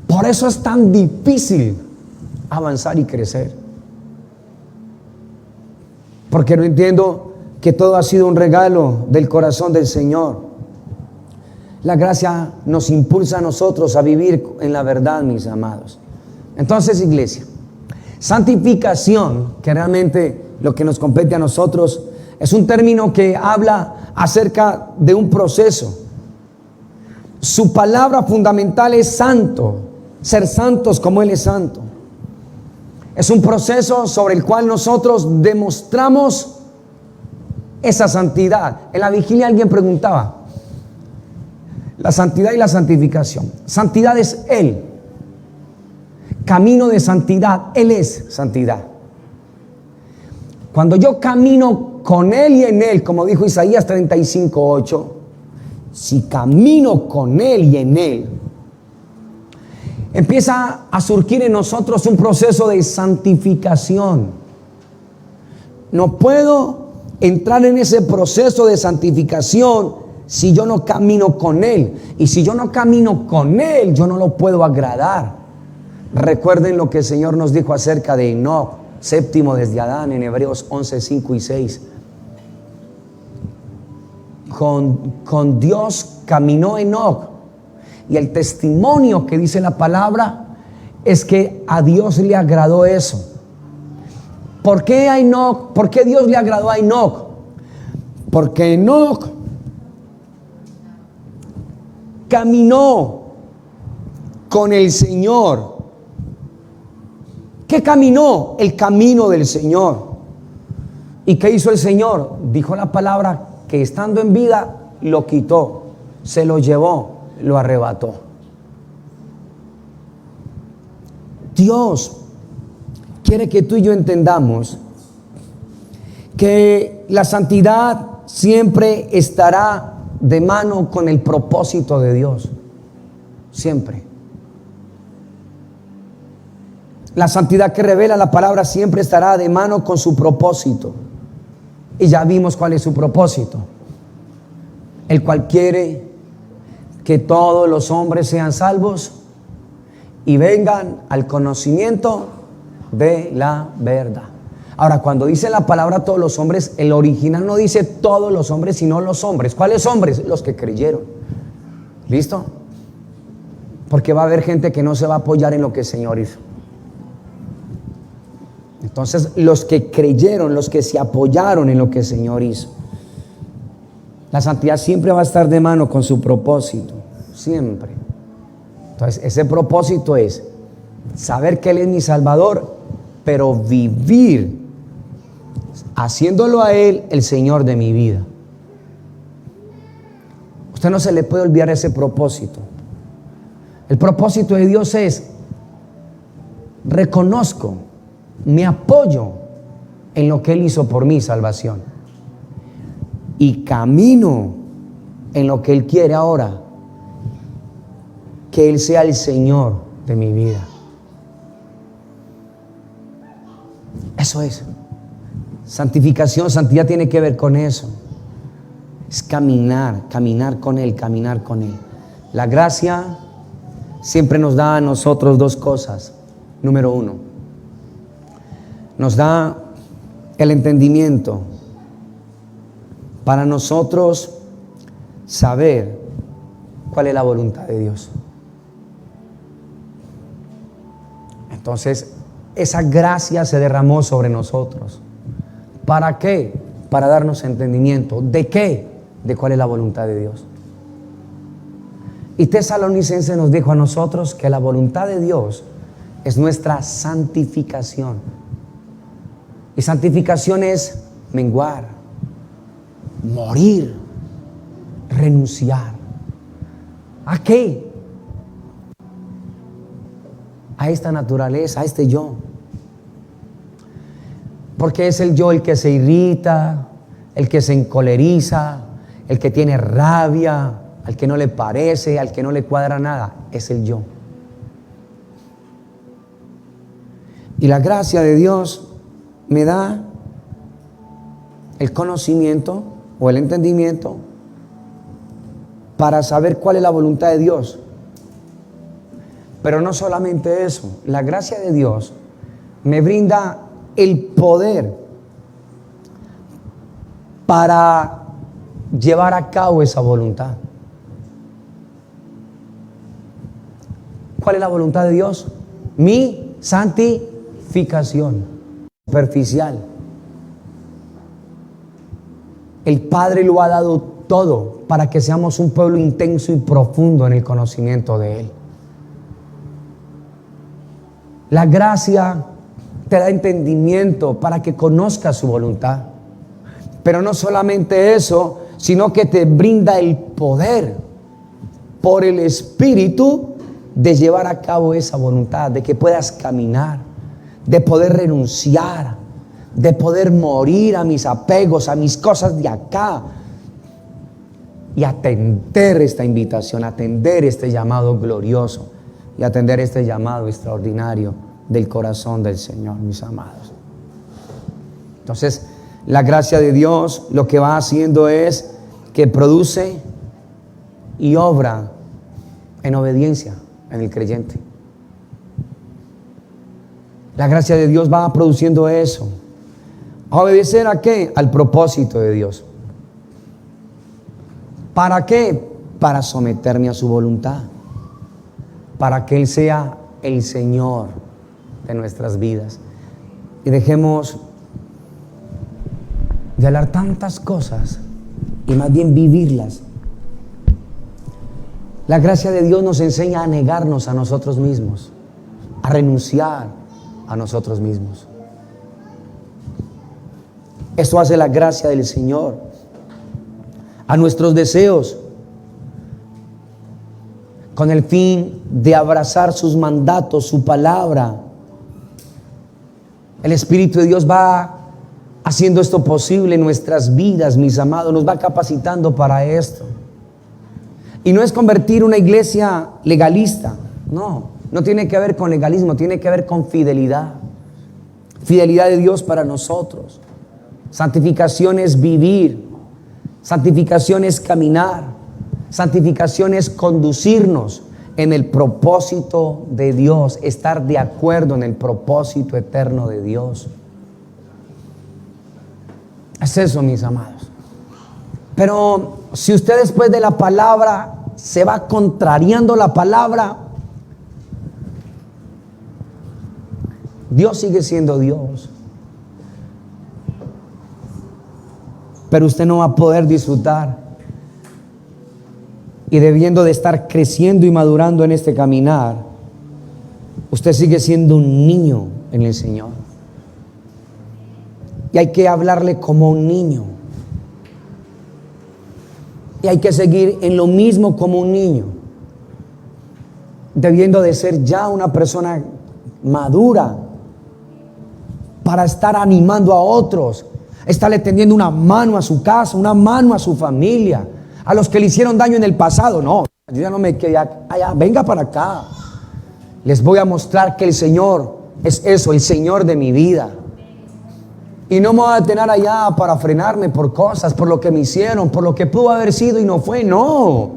Por eso es tan difícil avanzar y crecer, porque no entiendo que todo ha sido un regalo del corazón del Señor. La gracia nos impulsa a nosotros a vivir en la verdad, mis amados. Entonces, iglesia, santificación, que realmente lo que nos compete a nosotros, es un término que habla acerca de un proceso. Su palabra fundamental es santo, ser santos como Él es santo. Es un proceso sobre el cual nosotros demostramos esa santidad. En la vigilia alguien preguntaba la santidad y la santificación. Santidad es Él, camino de santidad, Él es santidad. Cuando yo camino con Él y en Él, como dijo Isaías 35:8, si camino con Él y en Él, empieza a surgir en nosotros un proceso de santificación. No puedo entrar en ese proceso de santificación si yo no camino con Él. Y si yo no camino con Él, yo no lo puedo agradar. Recuerden lo que el Señor nos dijo acerca de Enoc, séptimo desde Adán, en Hebreos 11:5 y 6. Con Dios caminó Enoc. Y el testimonio que dice la palabra es que a Dios le agradó eso. ¿Por qué a Enoc? ¿Por qué Dios le agradó a Enoc? Porque Enoc caminó con el Señor. ¿Qué caminó? El camino del Señor. ¿Y qué hizo el Señor? Dijo la palabra que estando en vida lo quitó, se lo llevó, lo arrebató. Dios quiere que tú y yo entendamos que la santidad siempre estará de mano con el propósito de Dios. Siempre. La santidad que revela la palabra siempre estará de mano con su propósito. Y ya vimos cuál es su propósito, el cual quiere que todos los hombres sean salvos y vengan al conocimiento de la verdad. Ahora, cuando dice la palabra todos los hombres, el original no dice todos los hombres, sino los hombres. ¿Cuáles hombres? Los que creyeron. ¿Listo? Porque va a haber gente que no se va a apoyar en lo que el Señor hizo. Entonces, los que creyeron, los que se apoyaron en lo que el Señor hizo. La santidad siempre va a estar de mano con su propósito, siempre. Entonces, ese propósito es saber que Él es mi Salvador, pero vivir haciéndolo a Él el Señor de mi vida. Usted no se le puede olvidar ese propósito. El propósito de Dios es: reconozco, me apoyo en lo que Él hizo por mi salvación y camino en lo que Él quiere ahora, que Él sea el Señor de mi vida. Eso es santificación. Santidad tiene que ver con eso. Es caminar con Él, caminar con Él. La gracia siempre nos da a nosotros dos cosas. Número uno, nos da el entendimiento para nosotros saber cuál es la voluntad de Dios. Entonces, esa gracia se derramó sobre nosotros. ¿Para qué? Para darnos entendimiento. ¿De qué? De cuál es la voluntad de Dios. Y Tesalonicenses nos dijo a nosotros que la voluntad de Dios es nuestra santificación. Y santificación es menguar, morir, renunciar. ¿A qué? A esta naturaleza, a este yo. Porque es el yo el que se irrita, el que se encoleriza, el que tiene rabia, al que no le parece, al que no le cuadra nada. Es el yo. Y la gracia de Dios me da el conocimiento o el entendimiento para saber cuál es la voluntad de Dios. Pero no solamente eso, la gracia de Dios me brinda el poder para llevar a cabo esa voluntad. ¿Cuál es la voluntad de Dios? Mi santificación superficial. El Padre lo ha dado todo para que seamos un pueblo intenso y profundo en el conocimiento de Él. La gracia te da entendimiento para que conozcas su voluntad. Pero no solamente eso, sino que te brinda el poder por el Espíritu de llevar a cabo esa voluntad, de que puedas caminar, de poder renunciar, de poder morir a mis apegos, a mis cosas de acá y atender esta invitación, atender este llamado glorioso y atender este llamado extraordinario del corazón del Señor, mis amados. Entonces, la gracia de Dios lo que va haciendo es que produce y obra en obediencia en el creyente. La gracia de Dios va produciendo eso. ¿A obedecer a qué? Al propósito de Dios. ¿Para qué? Para someterme a su voluntad. Para que Él sea el Señor de nuestras vidas. Y dejemos de hablar tantas cosas y más bien vivirlas. La gracia de Dios nos enseña a negarnos a nosotros mismos, a renunciar a nosotros mismos. Eso hace la gracia del Señor. A nuestros deseos, con el fin de abrazar sus mandatos, su palabra. El Espíritu de Dios va haciendo esto posible en nuestras vidas, mis amados, nos va capacitando para esto. Y no es convertir una iglesia legalista, no no tiene que ver con legalismo, tiene que ver con fidelidad. Fidelidad de Dios para nosotros. Santificación es vivir. Santificación es caminar. Santificación es conducirnos en el propósito de Dios, estar de acuerdo en el propósito eterno de Dios. Es eso, mis amados. Pero si usted después de la palabra se va contrariando la palabra, Dios sigue siendo Dios. Pero usted no va a poder disfrutar. Y debiendo de estar creciendo y madurando en este caminar, usted sigue siendo un niño en el Señor. Y hay que hablarle como un niño. Y hay que seguir en lo mismo como un niño, debiendo de ser ya una persona madura para estar animando a otros, estarle tendiendo una mano a su casa, una mano a su familia, a los que le hicieron daño en el pasado. No, yo ya no me quedé allá, venga para acá. Les voy a mostrar que el Señor es eso, el Señor de mi vida. Y no me voy a detener allá para frenarme por cosas, por lo que me hicieron, por lo que pudo haber sido y no fue. No,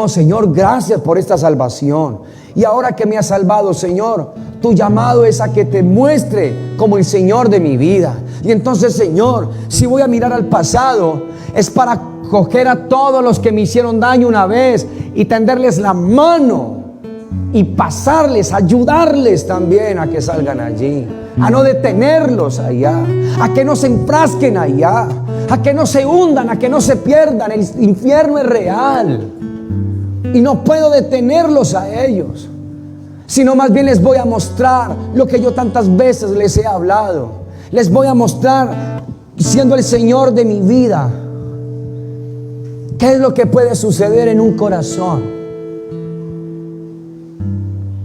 Señor, gracias por esta salvación. Y ahora que me has salvado, Señor, tu llamado es a que te muestre como el Señor de mi vida. Y entonces, Señor, si voy a mirar al pasado, es para coger a todos los que me hicieron daño una vez y tenderles la mano y pasarles, ayudarles también a que salgan allí, a no detenerlos allá, a que no se enfrasquen allá, a que no se hundan, a que no se pierdan. El infierno es real y no puedo detenerlos a ellos, sino más bien les voy a mostrar lo que yo tantas veces les he hablado. Les voy a mostrar, siendo el Señor de mi vida, qué es lo que puede suceder en un corazón.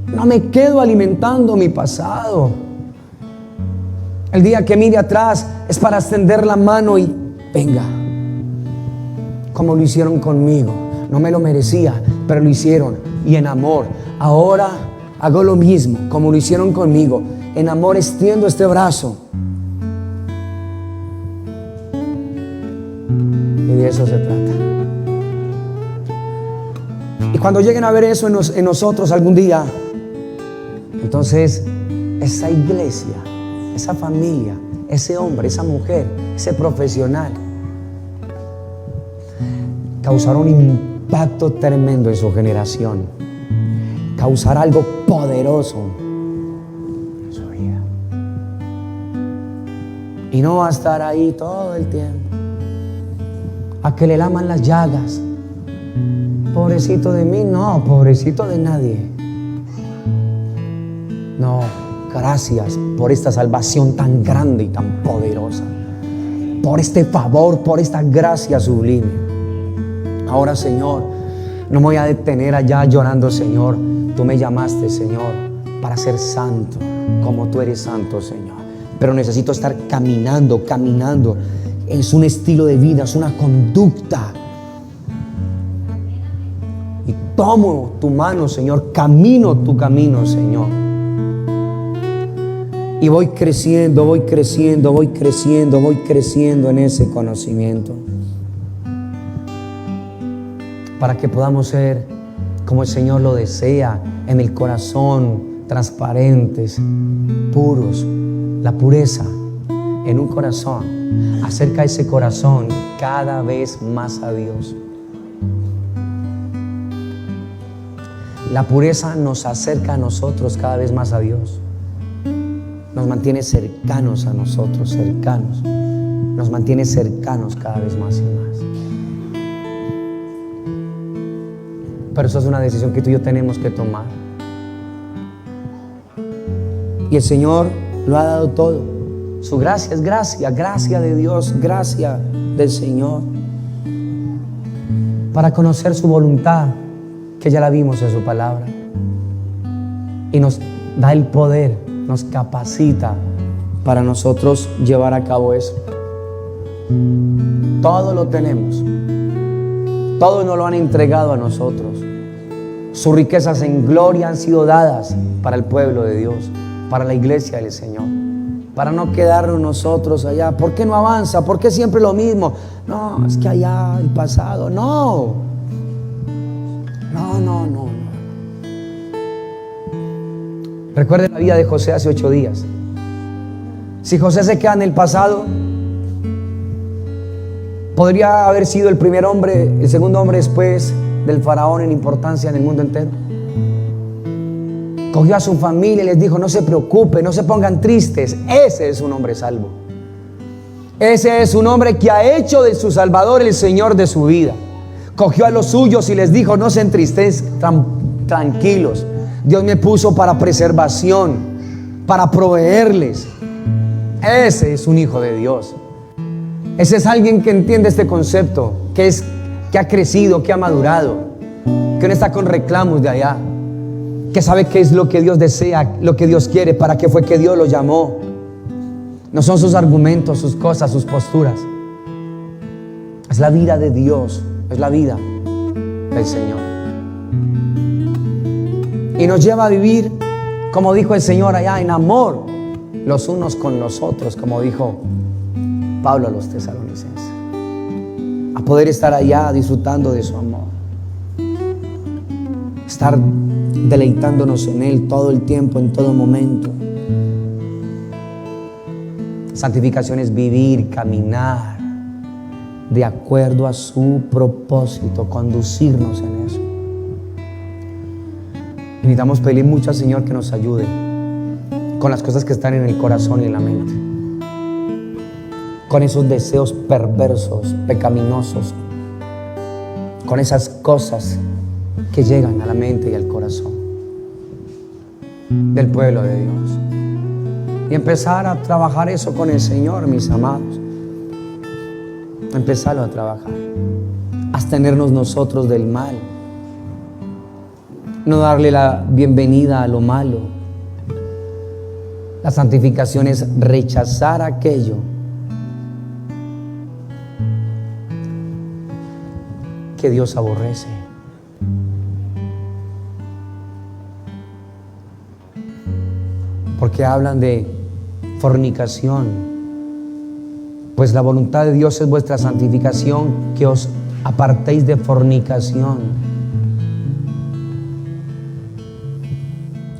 No me quedo alimentando mi pasado. El día que mire atrás es para extender la mano y venga, como lo hicieron conmigo. No me lo merecía, pero lo hicieron, y en amor. Ahora hago lo mismo, como lo hicieron conmigo. En amor extiendo este brazo. Y de eso se trata. Y cuando lleguen a ver eso en nosotros algún día, entonces esa iglesia, esa familia, ese hombre, esa mujer, ese profesional causará un impacto tremendo en su generación, causará algo poderoso en su vida. Y no va a estar ahí todo el tiempo a que le laman las llagas. Pobrecito de mí, no, pobrecito de nadie. No, gracias por esta salvación tan grande y tan poderosa, por este favor, por esta gracia sublime. Ahora, Señor, no me voy a detener allá llorando. Señor, tú me llamaste, Señor, para ser santo como tú eres santo, Señor. Pero necesito estar caminando. Es un estilo de vida, es una conducta. Y tomo tu mano, Señor, camino tu camino, Señor. Y voy creciendo en ese conocimiento, para que podamos ser como el Señor lo desea, en el corazón, transparentes, puros. La pureza en un corazón acerca ese corazón cada vez más a Dios. La pureza nos acerca a nosotros cada vez más a Dios. Nos mantiene cercanos a nosotros, cercanos. Nos mantiene cercanos cada vez más y más. Pero eso es una decisión que tú y yo tenemos que tomar. Y el Señor lo ha dado todo. Su gracia es gracia, gracia de Dios, gracia del Señor. Para conocer su voluntad, que ya la vimos en su palabra. Y nos da el poder, nos capacita para nosotros llevar a cabo eso. Todo lo tenemos. Todo nos lo han entregado a nosotros. Sus riquezas en gloria han sido dadas para el pueblo de Dios, para la iglesia del Señor, para no quedarnos nosotros allá. ¿Por qué no avanza? ¿Por qué siempre lo mismo? No, es que allá el pasado. No. Recuerden la vida de José hace 8 días. Si José se queda en el pasado, podría haber sido el primer hombre, el segundo hombre después del faraón en importancia en el mundo entero. Cogió a su familia y les dijo: no se preocupen, no se pongan tristes. Ese es un hombre salvo. Ese es un hombre que ha hecho de su Salvador el Señor de su vida. Cogió a los suyos y les dijo: no se entristezcan, tranquilos. Dios me puso para preservación, para proveerles. Ese es un hijo de Dios. Ese es alguien que entiende este concepto, que ha crecido, que ha madurado, que no está con reclamos de allá, que sabe qué es lo que Dios desea, lo que Dios quiere, para qué fue que Dios lo llamó. No son sus argumentos, sus cosas, sus posturas. Es la vida de Dios, es la vida del Señor. Y nos lleva a vivir, como dijo el Señor allá, en amor los unos con los otros, como dijo Pablo a los tesalonicenses. A poder estar allá disfrutando de su amor, estar deleitándonos en Él todo el tiempo, en todo momento. Santificación es vivir, caminar de acuerdo a su propósito, conducirnos en eso. Necesitamos pedirle mucho al Señor que nos ayude con las cosas que están en el corazón y en la mente, con esos deseos perversos, pecaminosos, con esas cosas que llegan a la mente y al corazón del pueblo de Dios, y empezar a trabajar eso con el Señor, mis amados. Empezarlo a trabajar, abstenernos nosotros del mal, no darle la bienvenida a lo malo. La santificación es rechazar aquello que Dios aborrece. Porque hablan de fornicación. Pues la voluntad de Dios es vuestra santificación, que os apartéis de fornicación.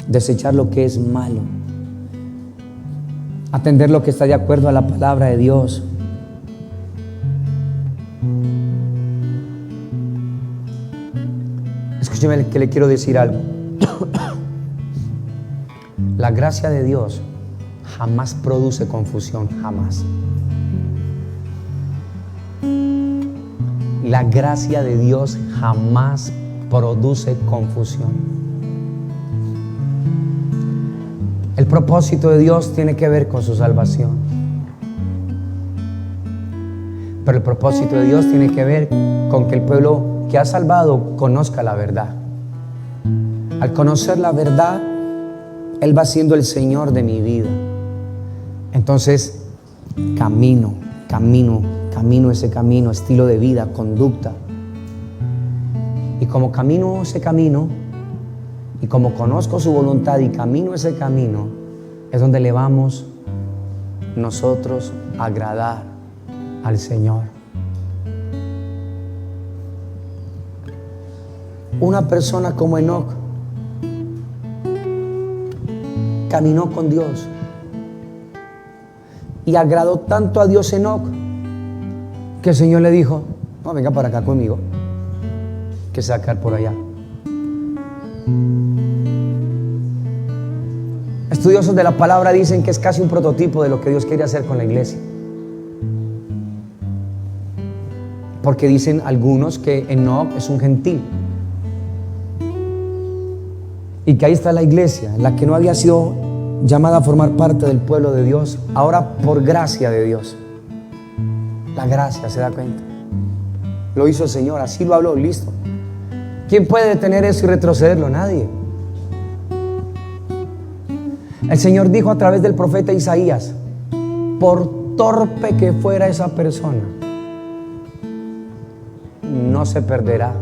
Desechar lo que es malo, atender lo que está de acuerdo a la palabra de Dios. Escúcheme que le quiero decir algo. La gracia de Dios jamás produce confusión, jamás. La gracia de Dios jamás produce confusión. El propósito de Dios tiene que ver con su salvación, pero el propósito de Dios tiene que ver con que el pueblo que ha salvado conozca la verdad. Al conocer la verdad, Él va siendo el Señor de mi vida. Entonces, camino ese camino, estilo de vida, conducta. Y como camino ese camino, y como conozco su voluntad y camino ese camino, es donde le vamos nosotros a agradar al Señor. Una persona como Enoc caminó con Dios y agradó tanto a Dios Enoc que el Señor le dijo: no, venga para acá conmigo, que sacar por allá. Estudiosos de la palabra dicen que es casi un prototipo de lo que Dios quiere hacer con la iglesia, porque dicen algunos que Enoc es un gentil y que ahí está la iglesia, la que no había sido llamada a formar parte del pueblo de Dios, ahora por gracia de Dios. La gracia, ¿se da cuenta? Lo hizo el Señor, así lo habló, listo. ¿Quién puede detener eso y retrocederlo? Nadie. El Señor dijo a través del profeta Isaías: por torpe que fuera esa persona, no se perderá,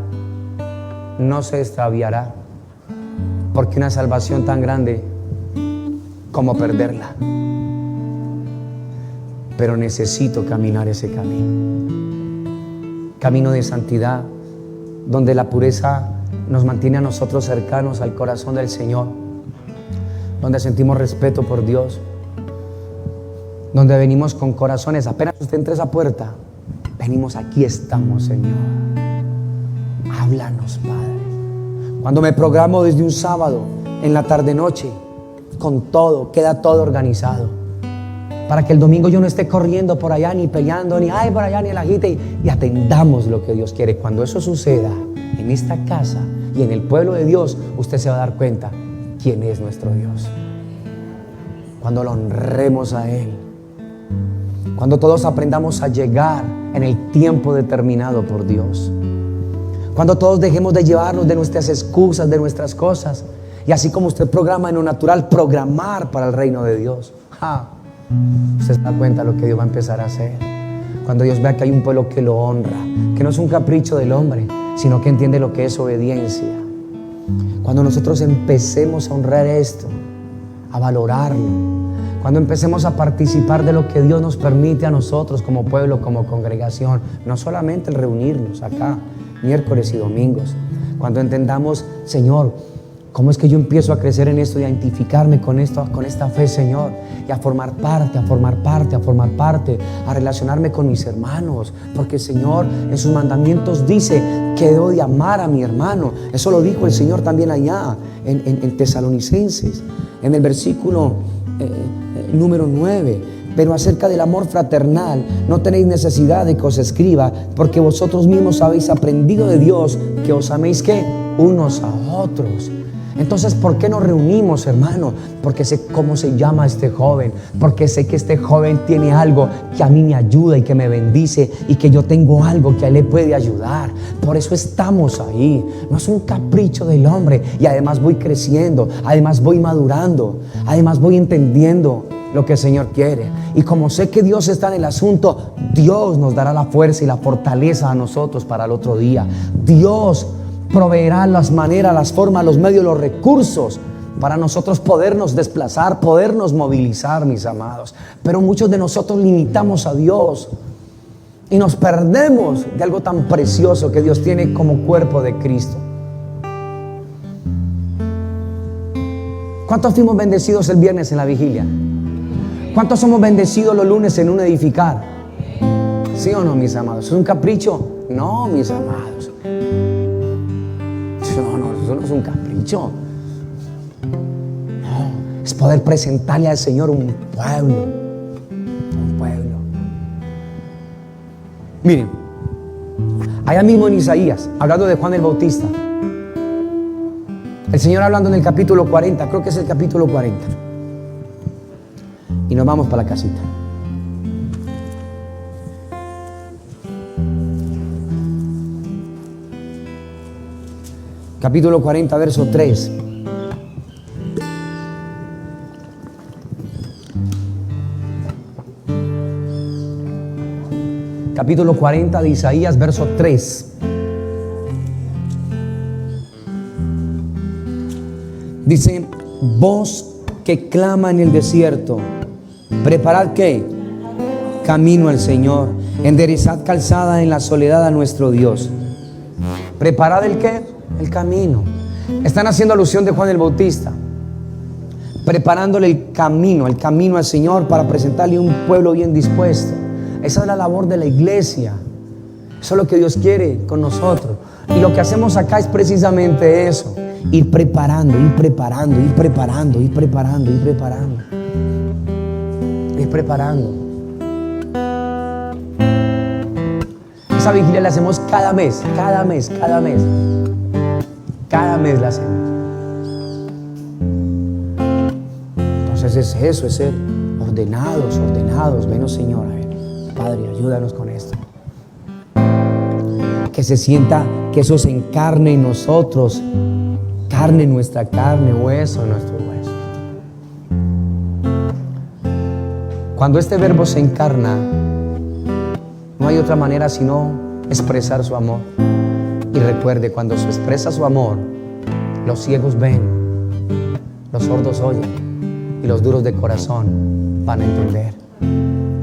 no se extraviará, porque una salvación tan grande como perderla. Pero necesito caminar ese camino de santidad, donde la pureza nos mantiene a nosotros cercanos al corazón del Señor, donde sentimos respeto por Dios, donde venimos con corazones, apenas usted entra a esa puerta, venimos, aquí estamos, Señor, háblanos, Padre. Cuando me programo desde un sábado en la tarde-noche, con todo, queda todo organizado, para que el domingo yo no esté corriendo por allá, ni peleando, ni por allá, ni el agite, y atendamos lo que Dios quiere. Cuando eso suceda en esta casa y en el pueblo de Dios, usted se va a dar cuenta quién es nuestro Dios. Cuando lo honremos a Él, cuando todos aprendamos a llegar en el tiempo determinado por Dios, cuando todos dejemos de llevarnos de nuestras excusas, de nuestras cosas, y así como usted programa en lo natural, programar para el reino de Dios. Usted se da cuenta de lo que Dios va a empezar a hacer. Cuando Dios vea que hay un pueblo que lo honra, que no es un capricho del hombre, sino que entiende lo que es obediencia. Cuando nosotros empecemos a honrar esto, a valorarlo, cuando empecemos a participar de lo que Dios nos permite a nosotros como pueblo, como congregación, no solamente el reunirnos acá miércoles y domingos, cuando entendamos, Señor, ¿cómo es que yo empiezo a crecer en esto y a identificarme con esto, con esta fe, Señor? Y a formar parte, a relacionarme con mis hermanos. Porque el Señor en sus mandamientos dice que debo de amar a mi hermano. Eso lo dijo el Señor también allá en Tesalonicenses, en el versículo número 9. Pero acerca del amor fraternal no tenéis necesidad de que os escriba, porque vosotros mismos habéis aprendido de Dios que os améis, ¿qué? Unos a otros. Entonces, ¿por qué nos reunimos, hermano? Porque sé cómo se llama este joven, porque sé que este joven tiene algo que a mí me ayuda y que me bendice, y que yo tengo algo que a él le puede ayudar. Por eso estamos ahí. No es un capricho del hombre. Y además voy creciendo, además voy madurando, además voy entendiendo lo que el Señor quiere. Y como sé que Dios está en el asunto, Dios nos dará la fuerza y la fortaleza a nosotros para el otro día. Dios proveerá las maneras, las formas, los medios, los recursos para nosotros podernos desplazar, podernos movilizar, mis amados. Pero muchos de nosotros limitamos a Dios y nos perdemos de algo tan precioso que Dios tiene como cuerpo de Cristo. ¿Cuántos fuimos bendecidos el viernes en la vigilia? ¿Cuántos somos bendecidos los lunes en un edificar? ¿Sí o no, mis amados? ¿Es un capricho? No, mis amados. No, eso no es un capricho. No, es poder presentarle al Señor un pueblo. Un pueblo. Miren, allá mismo en Isaías, hablando de Juan el Bautista, el Señor hablando en el capítulo 40, creo que es el capítulo 40. Y nos vamos para la casita. Capítulo 40, verso 3. Capítulo 40 de Isaías, verso 3. Dice: voz que clama en el desierto, preparad ¿qué? Camino al Señor, enderezad calzada en la soledad a nuestro Dios. ¿Preparad el qué? El camino. Están haciendo alusión de Juan el Bautista, preparándole el camino al Señor para presentarle un pueblo bien dispuesto. Esa es la labor de la iglesia. Eso es lo que Dios quiere con nosotros. Y lo que hacemos acá es precisamente eso: ir preparando. Esa vigilia la hacemos cada mes. Cada mes la hacemos. Entonces es eso, es ser ordenados. Ven, Señor, a ver, Padre, ayúdanos con esto. Que se sienta, que eso se encarne en nosotros, carne en nuestra carne, hueso en nuestro hueso. Cuando este verbo se encarna, no hay otra manera sino expresar su amor. Y recuerde, cuando se expresa su amor, los ciegos ven, los sordos oyen y los duros de corazón van a entender.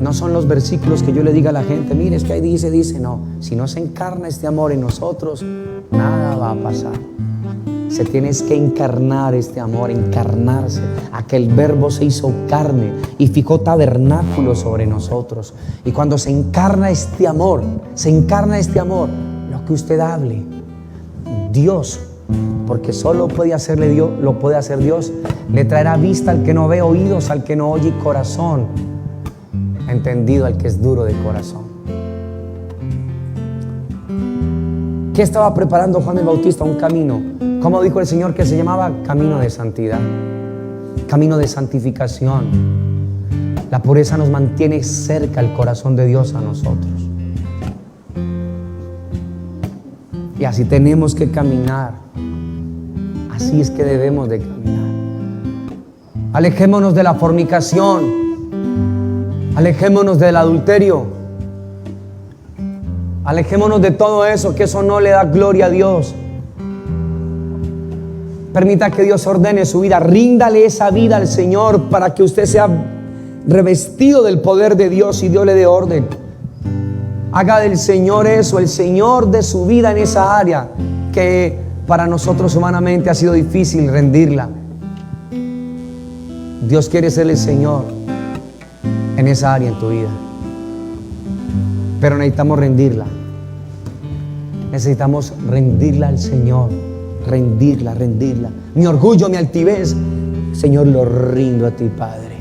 No son los versículos que yo le diga a la gente, mire, es que ahí dice, no. Si no se encarna este amor en nosotros, nada va a pasar. Se tiene que encarnar este amor, encarnarse. Aquel verbo se hizo carne y fijó tabernáculo sobre nosotros. Y cuando se encarna este amor, lo que usted hable, Dios, porque solo puede hacerle Dios, lo puede hacer Dios, le traerá vista al que no ve, oídos al que no oye y corazón entendido al que es duro de corazón. ¿Qué estaba preparando Juan el Bautista? Un camino. ¿Cómo dijo el Señor que se llamaba? Camino de santidad, camino de santificación. La pureza nos mantiene cerca el corazón de Dios a nosotros. Y así tenemos que caminar. Así es que debemos de caminar. Alejémonos de la fornicación. Alejémonos del adulterio. Alejémonos de todo eso, que eso no le da gloria a Dios. Permita que Dios ordene su vida. Ríndale esa vida al Señor para que usted sea revestido del poder de Dios y Dios le dé orden. Haga del Señor eso, el Señor de su vida en esa área que para nosotros humanamente ha sido difícil rendirla. Dios quiere ser el Señor en esa área en tu vida, pero necesitamos rendirla. Necesitamos rendirla al Señor. Rendirla. Mi orgullo, mi altivez, Señor, lo rindo a ti, Padre.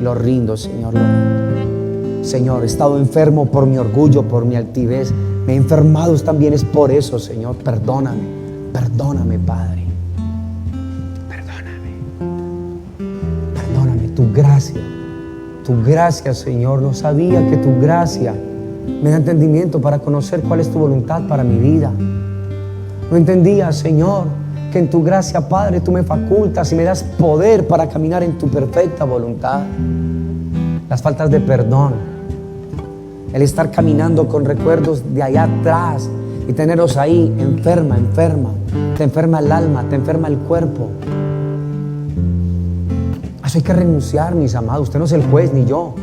Lo rindo, Señor, lo rindo. Señor, he estado enfermo por mi orgullo, por mi altivez. Me he enfermado también es por eso, Señor. Perdóname, Padre. Perdóname. Tu gracia, Señor. No sabía que tu gracia me da entendimiento para conocer cuál es tu voluntad para mi vida. No entendía, Señor, que en tu gracia, Padre, tú me facultas y me das poder para caminar en tu perfecta voluntad. Las faltas de perdón, el estar caminando con recuerdos de allá atrás y tenerlos ahí, enferma. Te enferma el alma, te enferma el cuerpo. Eso hay que renunciar, mis amados. Usted no es el juez ni yo.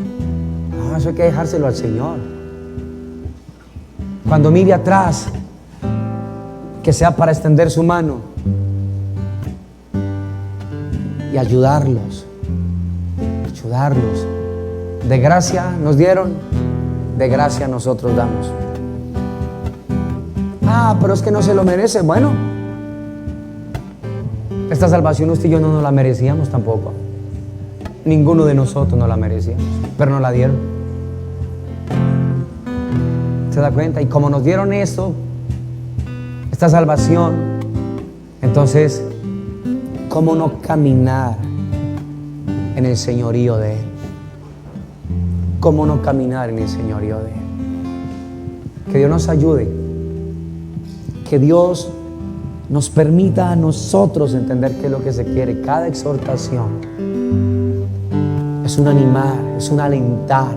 No, eso hay que dejárselo al Señor. Cuando mire atrás, que sea para extender su mano y ayudarlos. De gracia nos dieron, de gracia nosotros damos. Pero es que no se lo merece. Bueno, esta salvación usted y yo no nos la merecíamos tampoco. Ninguno de nosotros nos la merecíamos, pero nos la dieron. ¿Se da cuenta? Y como nos dieron esto, esta salvación, entonces, ¿cómo no caminar en el señorío de Él? ¿Cómo no caminar en el señorío de Él? Que Dios nos ayude, que Dios nos permita a nosotros entender qué es lo que se quiere. Cada exhortación es un animar, es un alentar.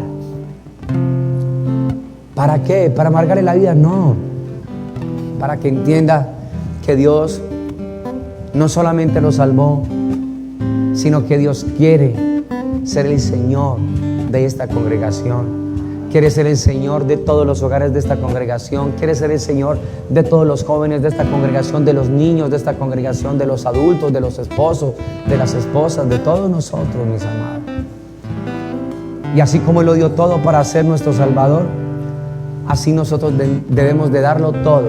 ¿Para qué? ¿Para amargarle la vida? No. Para que entienda que Dios no solamente lo salvó, sino que Dios quiere ser el Señor de esta congregación. Quiere ser el Señor de todos los hogares de esta congregación. Quiere ser el Señor de todos los jóvenes de esta congregación, de los niños de esta congregación, de los adultos, de los esposos, de las esposas, de todos nosotros, mis amados. Y así como Él lo dio todo para ser nuestro Salvador, así nosotros debemos de darlo todo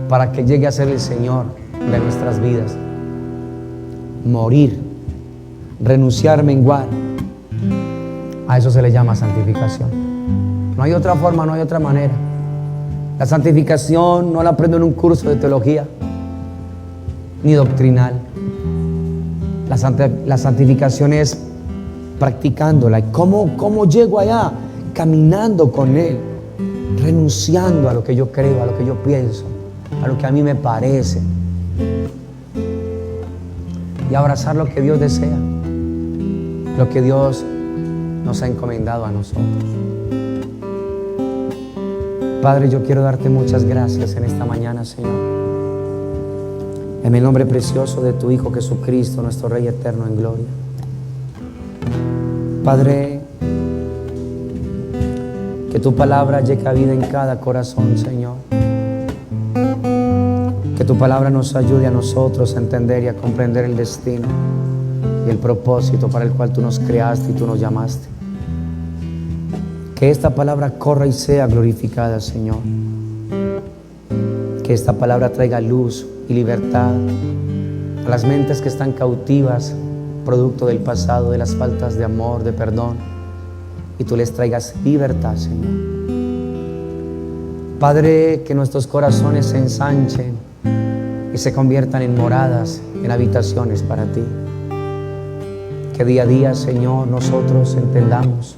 para que llegue a ser el Señor de nuestras vidas. Morir, renunciar, menguar. A eso se le llama santificación. No hay otra forma, no hay otra manera. La santificación no la aprendo en un curso de teología ni doctrinal. La santificación es practicándola. ¿Y cómo llego allá? Caminando con Él, renunciando a lo que yo creo, a lo que yo pienso, a lo que a mí me parece, y abrazar lo que Dios desea, lo que Dios nos ha encomendado a nosotros. Padre, yo quiero darte muchas gracias en esta mañana, Señor. En el nombre precioso de tu Hijo Jesucristo, nuestro Rey eterno en gloria. Padre, que tu palabra llegue a vida en cada corazón, Señor. Que tu palabra nos ayude a nosotros a entender y a comprender el destino y el propósito para el cual tú nos creaste y tú nos llamaste. Que esta palabra corra y sea glorificada, Señor. Que esta palabra traiga luz y libertad a las mentes que están cautivas, producto del pasado, de las faltas de amor, de perdón, y tú les traigas libertad, Señor. Padre, que nuestros corazones se ensanchen y se conviertan en moradas, en habitaciones para ti. Que día a día, Señor, nosotros entendamos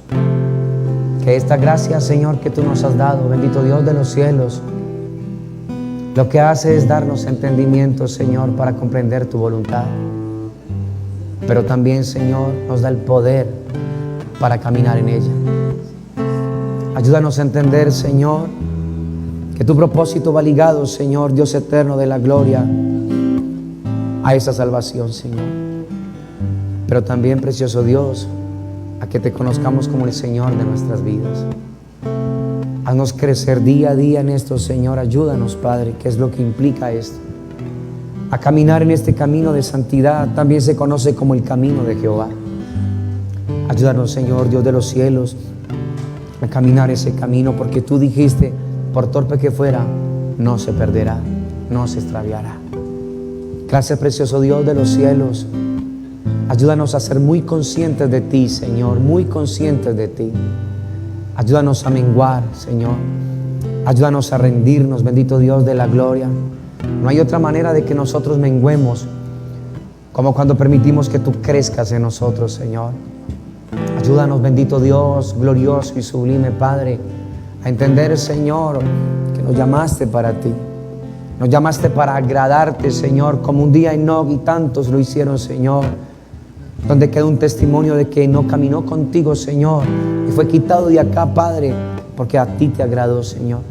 que esta gracia, Señor, que tú nos has dado, bendito Dios de los cielos, lo que hace es darnos entendimiento, Señor, para comprender tu voluntad. Pero también, Señor, nos da el poder para caminar en ella. Ayúdanos a entender, Señor, que tu propósito va ligado, Señor, Dios eterno de la gloria, a esa salvación, Señor. Pero también, precioso Dios, a que te conozcamos como el Señor de nuestras vidas. Haznos crecer día a día en esto, Señor. Ayúdanos, Padre, ¿qué es lo que implica esto? A caminar en este camino de santidad, también se conoce como el camino de Jehová. Ayúdanos, Señor, Dios de los cielos, a caminar ese camino, porque tú dijiste, por torpe que fuera, no se perderá, no se extraviará. Gracias, precioso Dios de los cielos. Ayúdanos a ser muy conscientes de ti, Señor, muy conscientes de ti. Ayúdanos a menguar, Señor. Ayúdanos a rendirnos, bendito Dios de la gloria. No hay otra manera de que nosotros menguemos como cuando permitimos que tú crezcas en nosotros, Señor. Ayúdanos, bendito Dios, glorioso y sublime Padre, a entender, Señor, que nos llamaste para ti. Nos llamaste para agradarte, Señor, como un día Enoc y tantos lo hicieron, Señor, donde queda un testimonio de que no caminó contigo, Señor, y fue quitado de acá, Padre, porque a ti te agradó, Señor.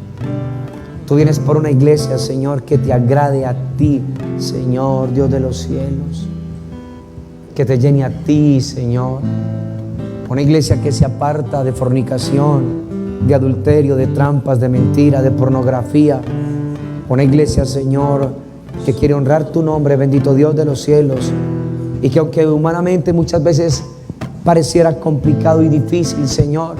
Tú vienes por una iglesia, Señor, que te agrade a ti, Señor, Dios de los cielos, que te llene a ti, Señor. Una iglesia que se aparta de fornicación, de adulterio, de trampas, de mentira, de pornografía. Una iglesia, Señor, que quiere honrar tu nombre, bendito Dios de los cielos, y que aunque humanamente muchas veces pareciera complicado y difícil, Señor,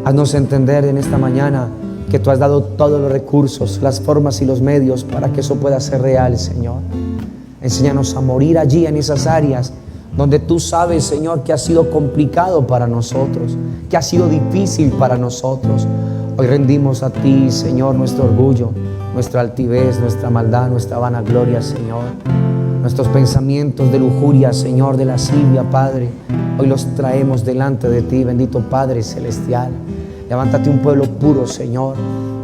haznos entender en esta mañana que tú has dado todos los recursos, las formas y los medios para que eso pueda ser real, Señor. Enséñanos a morir allí en esas áreas donde tú sabes, Señor, que ha sido complicado para nosotros, que ha sido difícil para nosotros. Hoy rendimos a ti, Señor, nuestro orgullo, nuestra altivez, nuestra maldad, nuestra vanagloria, Señor. Nuestros pensamientos de lujuria, Señor, de lascivia, Padre, hoy los traemos delante de ti, bendito Padre celestial. Levántate un pueblo puro, Señor,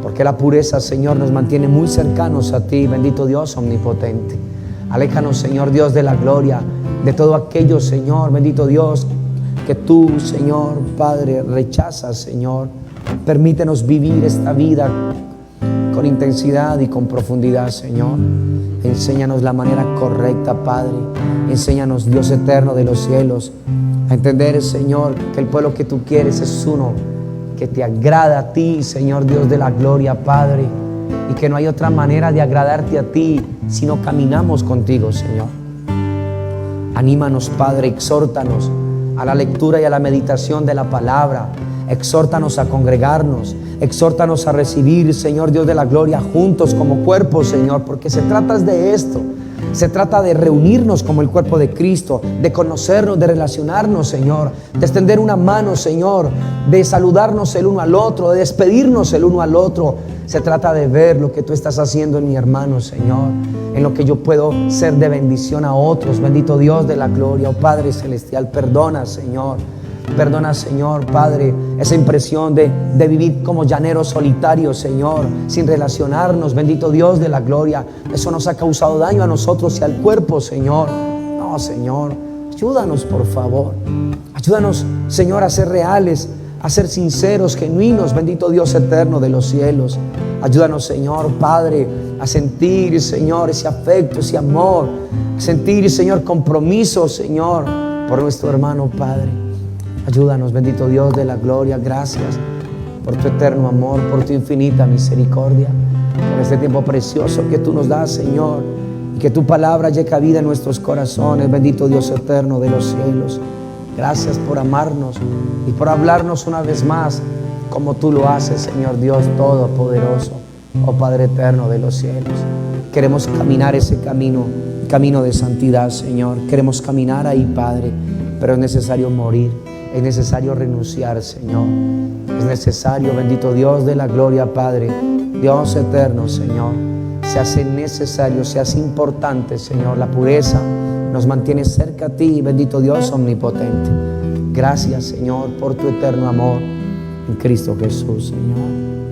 porque la pureza, Señor, nos mantiene muy cercanos a ti, bendito Dios omnipotente. Aléjanos, Señor, Dios de la gloria, de todo aquello, Señor, bendito Dios, que tú, Señor, Padre, rechazas, Señor. Permítenos vivir esta vida con intensidad y con profundidad, Señor. Enséñanos la manera correcta, Padre. Enséñanos, Dios eterno de los cielos, a entender, Señor, que el pueblo que tú quieres es uno que te agrada a ti, Señor, Dios de la gloria, Padre, y que no hay otra manera de agradarte a ti si no caminamos contigo, Señor. Anímanos, Padre, exhórtanos a la lectura y a la meditación de la palabra. Exhórtanos a congregarnos, exhórtanos a recibir, Señor Dios de la gloria, juntos como cuerpo, Señor, porque se trata de esto. Se trata de reunirnos como el cuerpo de Cristo, de conocernos, de relacionarnos, Señor, de extender una mano, Señor, de saludarnos el uno al otro, de despedirnos el uno al otro. Se trata de ver lo que tú estás haciendo en mi hermano, Señor, en lo que yo puedo ser de bendición a otros. Bendito Dios de la gloria, oh Padre celestial, perdona, Señor. Perdona, Señor, Padre, esa impresión de vivir como llaneros solitarios, Señor, sin relacionarnos, bendito Dios de la gloria. Eso nos ha causado daño a nosotros y al cuerpo, Señor. No, Señor, ayúdanos, por favor. Ayúdanos, Señor, a ser reales, a ser sinceros, genuinos, bendito Dios eterno de los cielos. Ayúdanos, Señor Padre, a sentir, Señor, ese afecto, ese amor, a sentir, Señor, compromiso, Señor, por nuestro hermano, Padre. Ayúdanos, bendito Dios de la gloria. Gracias por tu eterno amor, por tu infinita misericordia, por este tiempo precioso que tú nos das, Señor, y que tu palabra llegue a vida en nuestros corazones, bendito Dios eterno de los cielos. Gracias por amarnos y por hablarnos una vez más como tú lo haces, Señor Dios Todopoderoso, oh Padre eterno de los cielos. Queremos caminar ese camino de santidad, Señor. Queremos caminar ahí, Padre, pero es necesario morir, es necesario renunciar, Señor. Es necesario, bendito Dios de la gloria, Padre, Dios eterno, Señor. Se hace necesario, se hace importante, Señor. La pureza nos mantiene cerca a ti, bendito Dios omnipotente. Gracias, Señor, por tu eterno amor en Cristo Jesús, Señor.